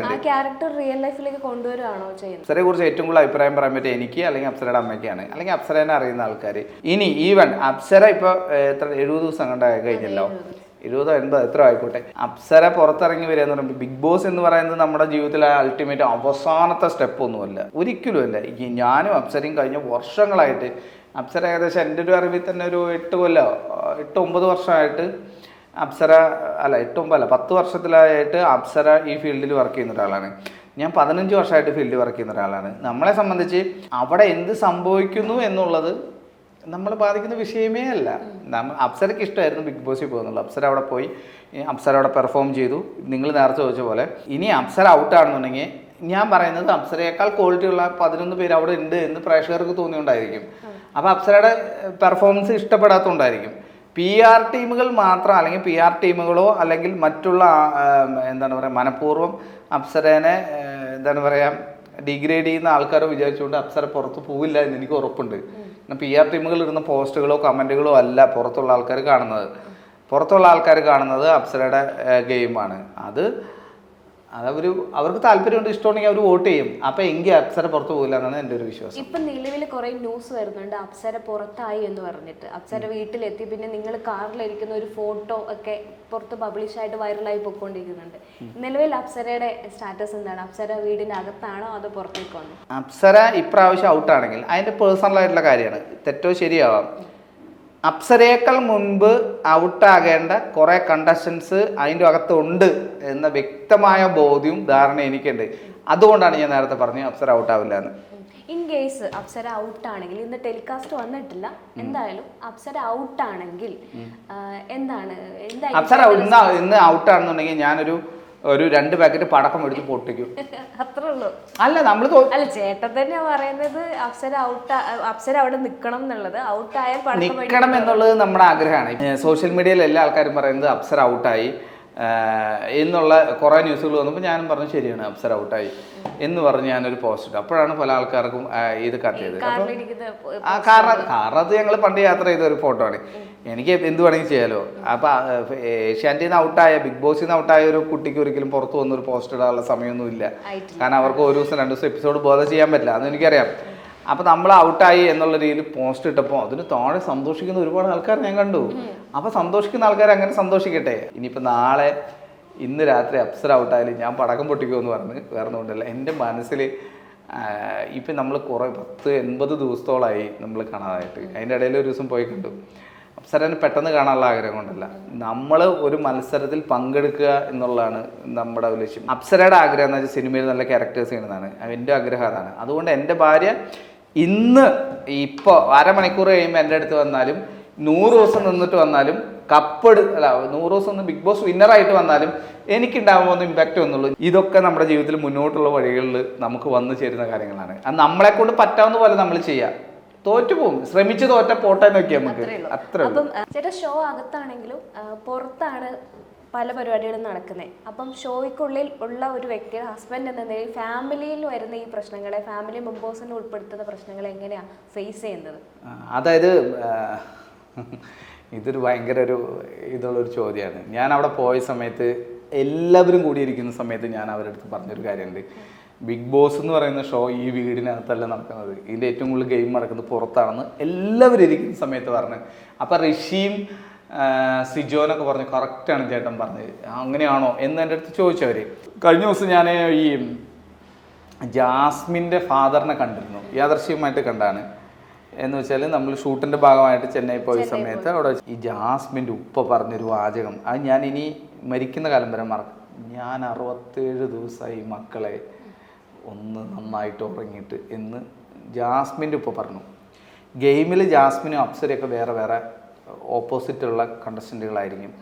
ക്യാരക്ടർ റിയൽ ലൈഫിലേക്ക് കൊണ്ടുവരുവാണോ ചെയ്യുന്നത്? അപ്സരയെ കുറിച്ച് ഏറ്റവും കൂടുതൽ അഭിപ്രായം പറയാൻ പറ്റുക എനിക്ക്, അല്ലെങ്കിൽ അപ്സരയുടെ അമ്മയ്ക്കാണ്, അല്ലെങ്കിൽ അപ്സരേനെ അറിയുന്ന ആൾക്കാർ. ഇനി ഈവൻ അപ്സര ഇപ്പോൾ എത്ര 70 ദിവസം കണ്ടായി കഴിഞ്ഞല്ലോ, 20 80 എത്ര ആയിക്കോട്ടെ, അപ്സര പുറത്തിറങ്ങി വരിക എന്ന് പറയുമ്പോൾ ബിഗ് ബോസ് എന്ന് പറയുന്നത് നമ്മുടെ ജീവിതത്തിലെ അൾട്ടിമേറ്റ് അവസാനത്തെ സ്റ്റെപ്പ് ഒന്നുമല്ല, ഒരിക്കലുമല്ല. ഞാനും അപ്സരയും കഴിഞ്ഞ വർഷങ്ങളായിട്ട്, അപ്സര ഏകദേശം എൻ്റെ ഒരു അറിവിൽ തന്നെ ഒരു 8-9 വർഷമായിട്ട് അപ്സര, അല്ല 10 വർഷത്തിലായിട്ട് അപ്സര ഈ ഫീൽഡിൽ വർക്ക് ചെയ്യുന്ന ഒരാളാണ്. ഞാൻ 15 വർഷമായിട്ട് ഫീൽഡിൽ വർക്ക് ചെയ്യുന്ന ഒരാളാണ്. നമ്മളെ സംബന്ധിച്ച് അവിടെ എന്ത് സംഭവിക്കുന്നു എന്നുള്ളത് നമ്മൾ ബാധിക്കുന്ന വിഷയമേ അല്ല. അപ്സരയ്ക്ക് ഇഷ്ടമായിരുന്നു ബിഗ് ബോസിൽ പോകുന്നുള്ളൂ. അപ്സര അവിടെ പോയി, അപ്സര അവിടെ പെർഫോം ചെയ്തു. നിങ്ങൾ നേരത്തെ ചോദിച്ച പോലെ ഇനി അപ്സര ഔട്ടാണെന്നുണ്ടെങ്കിൽ ഞാൻ പറയുന്നത് അപ്സരയേക്കാൾ ക്വാളിറ്റി ഉള്ള 11 പേര് അവിടെ ഉണ്ട് എന്ന് പ്രേക്ഷകർക്ക് തോന്നിയുകൊണ്ടായിരിക്കും. അപ്പോൾ അപ്സരയുടെ പെർഫോമൻസ് ഇഷ്ടപ്പെടാത്തതുകൊണ്ടായിരിക്കും. PR ടീമുകൾ മാത്രം, അല്ലെങ്കിൽ PR ടീമുകളോ അല്ലെങ്കിൽ മറ്റുള്ള എന്താണ് പറയുക മനഃപൂർവ്വം അപ്സരേനെ എന്താണ് പറയുക ഡിഗ്രേഡ് ചെയ്യുന്ന ആൾക്കാരോ വിചാരിച്ചുകൊണ്ട് അപ്സര പുറത്ത് പോവില്ല എന്ന് എനിക്ക് ഉറപ്പുണ്ട്. PR ടീമുകൾ ഇടുന്ന പോസ്റ്റുകളോ കമൻറ്റുകളോ അല്ല പുറത്തുള്ള ആൾക്കാർ കാണുന്നത്. പുറത്തുള്ള ആൾക്കാർ കാണുന്നത് അപ്സരയുടെ ഗെയിമാണ്. അവർക്ക് താല്പര്യമുണ്ട്, ഇഷ്ടമുണ്ടെങ്കിൽ അവർ വോട്ട് ചെയ്യും. അപ്പോൾ എങ്കിൽ അപ്സര പുറത്ത് പോകില്ല എന്നാണ് എൻ്റെ ഒരു വിശ്വാസം. ഇപ്പം നിലവിൽ കുറേ ന്യൂസ് വരുന്നുണ്ട് അപ്സര പുറത്തായി എന്ന് പറഞ്ഞിട്ട്. അപ്സര വീട്ടിലെത്തി, പിന്നെ നിങ്ങൾ കാറിലിരിക്കുന്ന ഒരു ഫോട്ടോ ഒക്കെ പുറത്ത് പബ്ലിഷായിട്ട് വൈറലായി പോയിക്കൊണ്ടിരിക്കുന്നുണ്ട്. നിലവിൽ അപ്സരയുടെ സ്റ്റാറ്റസ് എന്താണ്? അപ്സര വീടിൻ്റെ അകത്താണോ അതോ പുറത്തേക്ക് വന്നു? അപ്സര ഇപ്രാവശ്യം ഔട്ടാണെങ്കിൽ അതിൻ്റെ പേഴ്സണലായിട്ടുള്ള കാര്യമാണ്, തെറ്റോ ശരിയാവാം. അപ്സരയേക്കാൾ മുൻപ് ഔട്ടാകേണ്ട കുറേ കണ്ടസ്റ്റൻസ് അതിൻ്റെ അകത്തുണ്ട് എന്ന വ്യക്തമായ ബോധ്യവും ധാരണ എനിക്കുണ്ട്. അതുകൊണ്ടാണ് ഞാൻ നേരത്തെ പറഞ്ഞത് അപ്സര ഔട്ടാവില്ല എന്ന്. ഇൻ കേസ് അപ്സര ഔട്ടാണെങ്കിൽ, ഇന്ന് ടെലികാസ്റ്റ് വന്നിട്ടില്ല, എന്തായാലും അപ്സര ഔട്ടാണെങ്കിൽ എന്താണ് അപ്സര ഇന്ന് ഔട്ടാണെന്നുണ്ടെങ്കിൽ ഞാനൊരു 2 പാക്കറ്റ് പടക്കം എടുത്ത് പൊട്ടിക്കും, അത്രേ ഉള്ളൂ. അല്ല നമ്മൾ ചേട്ടൻ തന്നെ പറയുന്നത് അപ്സര അവിടെ നിൽക്കണം എന്നുള്ളത്. ഔട്ടായാൽ നിൽക്കണം എന്നുള്ളത് നമ്മുടെ ആഗ്രഹമാണ്. സോഷ്യൽ മീഡിയയിൽ എല്ലാ ആൾക്കാരും പറയുന്നത് അപ്സര ഔട്ടായി എന്നുള്ള കുറേ ന്യൂസുകൾ വന്നപ്പോൾ ഞാനും പറഞ്ഞു ശരിയാണ് അപ്സര ഔട്ടായി എന്ന് പറഞ്ഞ് ഞാനൊരു പോസ്റ്റ് ഇട്ടു. അപ്പോഴാണ് പല ആൾക്കാർക്കും ഇത് കത്തിയത്. അപ്പം കാരണം അത് ഞങ്ങൾ പണ്ട് യാത്ര ചെയ്ത ഒരു ഫോട്ടോ ആണ്. എനിക്ക് എന്ത് വേണമെങ്കിൽ ചെയ്യാലോ. അപ്പം ഏഷ്യാനെറ്റിൽ നിന്ന് ഔട്ടായ, ബിഗ് ബോസിൽ നിന്ന് ഔട്ടായ ഒരു കുട്ടിക്ക് ഒരിക്കലും പുറത്ത് വന്നൊരു പോസ്റ്റ് ഇടാനുള്ള സമയമൊന്നുമില്ല. കാരണം അവർക്ക് 1 ദിവസം 2 ദിവസം എപ്പിസോഡ് ബോധ ചെയ്യാൻ പറ്റില്ല, അതെനിക്കറിയാം. അപ്പോൾ നമ്മൾ ഔട്ടായി എന്നുള്ള രീതിയിൽ പോസ്റ്റ് ഇട്ടപ്പോൾ അതിന് താഴെ സന്തോഷിക്കുന്ന ഒരുപാട് ആൾക്കാർ ഞാൻ കണ്ടു. അപ്പോൾ സന്തോഷിക്കുന്ന ആൾക്കാർ അങ്ങനെ സന്തോഷിക്കട്ടെ. ഇനിയിപ്പോൾ ഇന്ന് രാത്രി അപ്സര ഔട്ടായാലും ഞാൻ പടക്കം പൊട്ടിക്കുമെന്ന് പറഞ്ഞ് വേറൊന്നുകൊണ്ടല്ല. എൻ്റെ മനസ്സിൽ ഇപ്പം നമ്മൾ കുറേ 10-80 ദിവസത്തോളമായി നമ്മൾ കാണാതായിട്ട്. അതിൻ്റെ ഇടയിൽ ഒരു ദിവസം പോയി കണ്ടു. അപ്സരനെ പെട്ടെന്ന് കാണാനുള്ള ആഗ്രഹം കൊണ്ടല്ല, നമ്മൾ ഒരു മത്സരത്തിൽ പങ്കെടുക്കുക എന്നുള്ളതാണ് നമ്മുടെ ലക്ഷ്യം. അപ്സരയുടെ ആഗ്രഹം എന്ന് വെച്ചാൽ സിനിമയിൽ നല്ല ക്യാരക്ടേഴ്സ് ചെയ്യുന്നതാണ്. എൻ്റെ ആഗ്രഹം അതാണ്. അതുകൊണ്ട് എൻ്റെ ഭാര്യ ഇപ്പോൾ അരമണിക്കൂർ കഴിയുമ്പോൾ എൻ്റെ അടുത്ത് വന്നാലും 100 ദിവസം നിന്നിട്ട് വന്നാലും 100 ദിവസം ഒന്ന് ബിഗ് ബോസ് വിന്നറായിട്ട് വന്നാലും എനിക്കുണ്ടാകുമ്പോൾ ഇമ്പാക്റ്റ് വന്നുള്ളൂ. ഇതൊക്കെ നമ്മുടെ ജീവിതത്തിൽ മുന്നോട്ടുള്ള വഴികളിൽ നമുക്ക് വന്നു ചേരുന്ന കാര്യങ്ങളാണ്. അത് നമ്മളെ കൊണ്ട് പറ്റാവുന്ന പോലെ നമ്മൾ ചെയ്യുക. തോറ്റുപോകും, ശ്രമിച്ച് തോറ്റ പോട്ടെ നോക്കിയാൽ നമുക്ക് അത്ര. അപ്പം ചേട്ടാ, ഷോ അകത്താണെങ്കിലും പുറത്താണ് പല പരിപാടികളും നടക്കുന്നത്. അപ്പം ഷോയ്ക്കുള്ളിൽ ഉള്ള ഒരു വ്യക്തിയുടെ ഹസ്ബൻഡ് എന്ന നിലയിൽ ഫാമിലിയിൽ വരുന്ന ഈ പ്രശ്നങ്ങളെ, ഫാമിലി മെമ്പേഴ്സിനെ ഉൾപ്പെടുത്തുന്ന പ്രശ്നങ്ങളെ എങ്ങനെയാണ് ഫേസ് ചെയ്യുന്നത്? അതായത് ഇതൊരു ഭയങ്കര ഇതുള്ളൊരു ചോദ്യമാണ്. ഞാൻ അവിടെ പോയ സമയത്ത് എല്ലാവരും കൂടിയിരിക്കുന്ന സമയത്ത് ഞാൻ അവരുടെ അടുത്ത് പറഞ്ഞൊരു കാര്യമുണ്ട്. ബിഗ് ബോസ് എന്ന് പറയുന്ന ഷോ ഈ വീടിനകത്തല്ല നടക്കുന്നത്, ഇതിൻ്റെ ഏറ്റവും കൂടുതൽ ഗെയിം നടക്കുന്നത് പുറത്താണെന്ന് എല്ലാവരും ഇരിക്കുന്ന സമയത്ത് പറഞ്ഞു. അപ്പം ഋഷിയും സിജോനൊക്കെ പറഞ്ഞു കറക്റ്റാണ് ചേട്ടൻ പറഞ്ഞത്, അങ്ങനെയാണോ എന്ന് എൻ്റെ അടുത്ത് ചോദിച്ചവർ. കഴിഞ്ഞ ദിവസം ഞാൻ ഈ ജാസ്മിൻ്റെ ഫാദറിനെ കണ്ടിരുന്നു, യാദർശികമായിട്ട് കണ്ടാണ്. എന്ന് വെച്ചാൽ നമ്മൾ ഷൂട്ടിൻ്റെ ഭാഗമായിട്ട് ചെന്നൈ പോയ സമയത്ത് അവിടെ ഈ ജാസ്മിൻ്റെ ഉപ്പ പറഞ്ഞൊരു വാചകം, അത് ഞാൻ ഇനി മരിക്കുന്ന കാലം വരെ മറക്കും. ഞാൻ 67 ദിവസമായി മക്കളെ ഒന്ന് നന്നായിട്ട് ഉറങ്ങിയിട്ട് എന്ന് ജാസ്മിൻ്റെ ഉപ്പ പറഞ്ഞു. ഗെയിമിൽ ജാസ്മിനും അപ്സരയൊക്കെ വേറെ വേറെ ഓപ്പോസിറ്റുള്ള കണ്ടസ്റ്റൻറ്റുകളായിരിക്കും.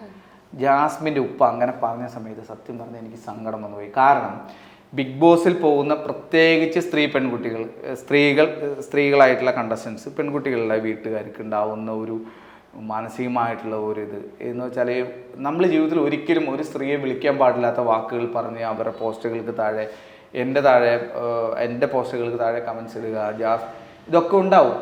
ജാസ്മിൻ്റെ ഉപ്പ അങ്ങനെ പറഞ്ഞ സമയത്ത് സത്യം പറഞ്ഞാൽ എനിക്ക് സങ്കടം വന്നു പോയി. കാരണം ബിഗ് ബോസിൽ പോകുന്ന പ്രത്യേകിച്ച് സ്ത്രീകളായിട്ടുള്ള കണ്ടസ്റ്റൻസ്, പെൺകുട്ടികളുടെ വീട്ടുകാർക്ക് ഉണ്ടാവുന്ന ഒരു മാനസികമായിട്ടുള്ള ഒരു ഇത് എന്ന് വെച്ചാൽ നമ്മൾ ജീവിതത്തിൽ ഒരിക്കലും ഒരു സ്ത്രീയെ വിളിക്കാൻ പാടില്ലാത്ത വാക്കുകൾ പറഞ്ഞ് അവരുടെ പോസ്റ്റുകൾക്ക് താഴെ എൻ്റെ പോസ്റ്റുകൾക്ക് താഴെ കമൻസ് ഇടുക, ഇതൊക്കെ ഉണ്ടാവും.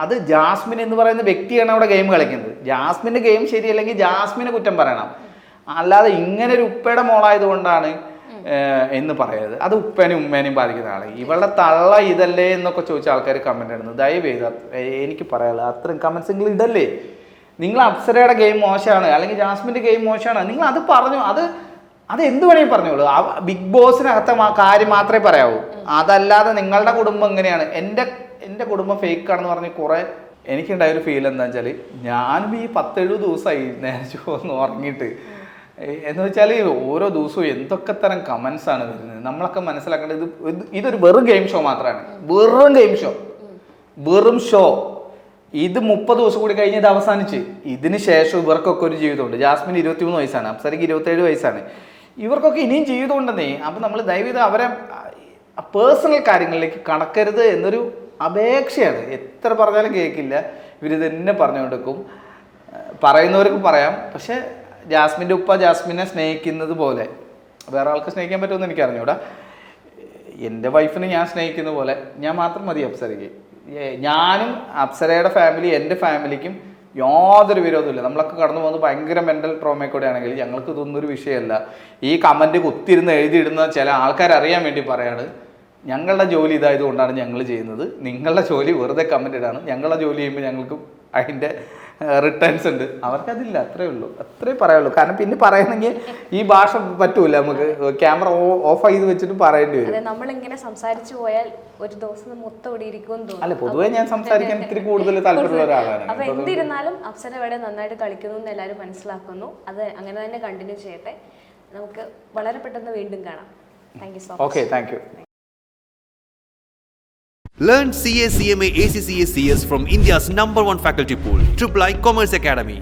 അത് ജാസ്മിൻ എന്ന് പറയുന്ന വ്യക്തിയാണ് അവിടെ ഗെയിം കളിക്കുന്നത്. ജാസ്മിൻ്റെ ഗെയിം ശരിയല്ലെങ്കിൽ ജാസ്മിനെ കുറ്റം പറയണം, അല്ലാതെ ഇങ്ങനെ ഒരു ഉപ്പയുടെ മോളായതുകൊണ്ടാണ് എന്ന് പറയരുത്. അത് ഉപ്പേനെയും ഉമ്മേനെയും ബാധിക്കുന്നതാണ്. ഇവളുടെ തള്ള ഇതല്ലേ എന്നൊക്കെ ചോദിച്ച ആൾക്കാർ കമൻ്റ് ഇടുന്നത്. ദയവേത് എനിക്ക് പറയാനുള്ളത് അത്രയും കമൻസ് നിങ്ങൾ ഇടല്ലേ. നിങ്ങൾ അപ്സരയുടെ ഗെയിം മോശമാണ് അല്ലെങ്കിൽ ജാസ്മിൻ്റെ ഗെയിം മോശമാണ്, നിങ്ങൾ അത് പറഞ്ഞു. അത് എന്ത് വേണമെങ്കിൽ പറഞ്ഞോളൂ. ബിഗ് ബോസിനകത്തെ കാര്യം മാത്രമേ പറയാവൂ. അതല്ലാതെ നിങ്ങളുടെ കുടുംബം എങ്ങനെയാണ്, എൻ്റെ കുടുംബം ഫേക്കാണെന്ന് പറഞ്ഞ് കുറേ എനിക്കുണ്ടായൊരു ഫീൽ എന്താണെന്ന് വെച്ചാൽ, ഞാനും ഈ 10-70 ദിവസമായി നേരെ ഒന്ന് ഉറങ്ങിയിട്ട്. എന്ന് വെച്ചാൽ ഓരോ ദിവസവും എന്തൊക്കെ തരം കമൻസാണ് വരുന്നത്. നമ്മളൊക്കെ മനസ്സിലാക്കേണ്ടത് ഇതൊരു വെറും ഗെയിം ഷോ മാത്രമാണ്. വെറും ഷോ. ഇത് 30 ദിവസം കൂടി കഴിഞ്ഞ് ഇത് അവസാനിച്ച്. ഇതിന് ശേഷം ഇവർക്കൊക്കെ ഒരു ജീവിതമുണ്ട്. ജാസ്മിൻ 23 വയസ്സാണ്, അപ്സരയ്ക്ക് 27 വയസ്സാണ്. ഇവർക്കൊക്കെ ഇനിയും ജീവിതം ഉണ്ടെന്നേ. അപ്പം നമ്മൾ ദയവേത് അവരെ പേഴ്സണൽ കാര്യങ്ങളിലേക്ക് കടക്കരുത് എന്നൊരു അപേക്ഷയാണ്. എത്ര പറഞ്ഞാലും കേൾക്കില്ല, ഇവരിത് തന്നെ പറഞ്ഞുകൊടുക്കും. പറയുന്നവർക്ക് പറയാം. പക്ഷേ ജാസ്മിൻ്റെ ഉപ്പ ജാസ്മിനെ സ്നേഹിക്കുന്നത് പോലെ വേറെ ആൾക്ക് സ്നേഹിക്കാൻ പറ്റുമെന്ന് എനിക്ക് അറിഞ്ഞൂടാ. എൻ്റെ വൈഫിനെ ഞാൻ സ്നേഹിക്കുന്ന പോലെ ഞാൻ മാത്രം മതി അപ്സരയ്ക്ക്. ഞാനും അപ്സരയുടെ ഫാമിലി എൻ്റെ ഫാമിലിക്കും യാതൊരു വിരോധമില്ല. നമ്മളൊക്കെ കടന്നു പോകുന്നത് ഭയങ്കര മെൻ്റൽ ട്രോമയൊക്കെ ആണെങ്കിൽ ഞങ്ങൾക്ക് ഇതൊന്നും ഒരു വിഷയമല്ല. ഈ കമൻറ്റ് കുത്തിരുന്ന് എഴുതിയിടുന്ന ചില ആൾക്കാർ അറിയാൻ വേണ്ടി പറയാണ്, ഞങ്ങളുടെ ജോലി ഇതായതുകൊണ്ടാണ് ഞങ്ങൾ ചെയ്യുന്നത്. നിങ്ങളുടെ ജോലി വെറുതെ കമൻ്റ് ഇടാണ്. ഞങ്ങളുടെ ജോലി ചെയ്യുമ്പോൾ ഞങ്ങൾക്ക് അതിൻ്റെ റിട്ടേൺസ് ഉണ്ട്. അവർക്കതില്ല. അത്രേ ഉള്ളൂ, അത്രേ പറയുള്ളൂ. കാരണം പിന്നെ പറയണമെങ്കിൽ ഈ ഭാഷ പറ്റൂല, നമുക്ക് ക്യാമറ ഓഫ് ചെയ്ത് വെച്ചിട്ട് പറയേണ്ടി വരും. നമ്മളിങ്ങനെ സംസാരിച്ചു പോയാൽ ഒരു ദിവസം മൊത്തം ഇവിടെ ഇരിക്കും തോന്നുന്നു. അല്ല, പൊതുവെ ഞാൻ സംസാരിക്കാൻ ഇത്തിരി കൂടുതൽ താല്പര്യമുള്ള ഒരാളാണ്. അപ്പൊ എന്തിരുന്നാലും അപ്സര ഇവിടെ നന്നായിട്ട് കളിക്കുന്നു എന്ന് എല്ലാവരും മനസ്സിലാക്കുന്നു. അത് അങ്ങനെ തന്നെ കണ്ടിന്യൂ ചെയ്യട്ടെ. നമുക്ക് വളരെ പെട്ടെന്ന് വീണ്ടും കാണാം. Thank you so much. Okay, thank you. Learn CA, CMA, ACCA, CS from India's #1 faculty pool, III Commerce Academy.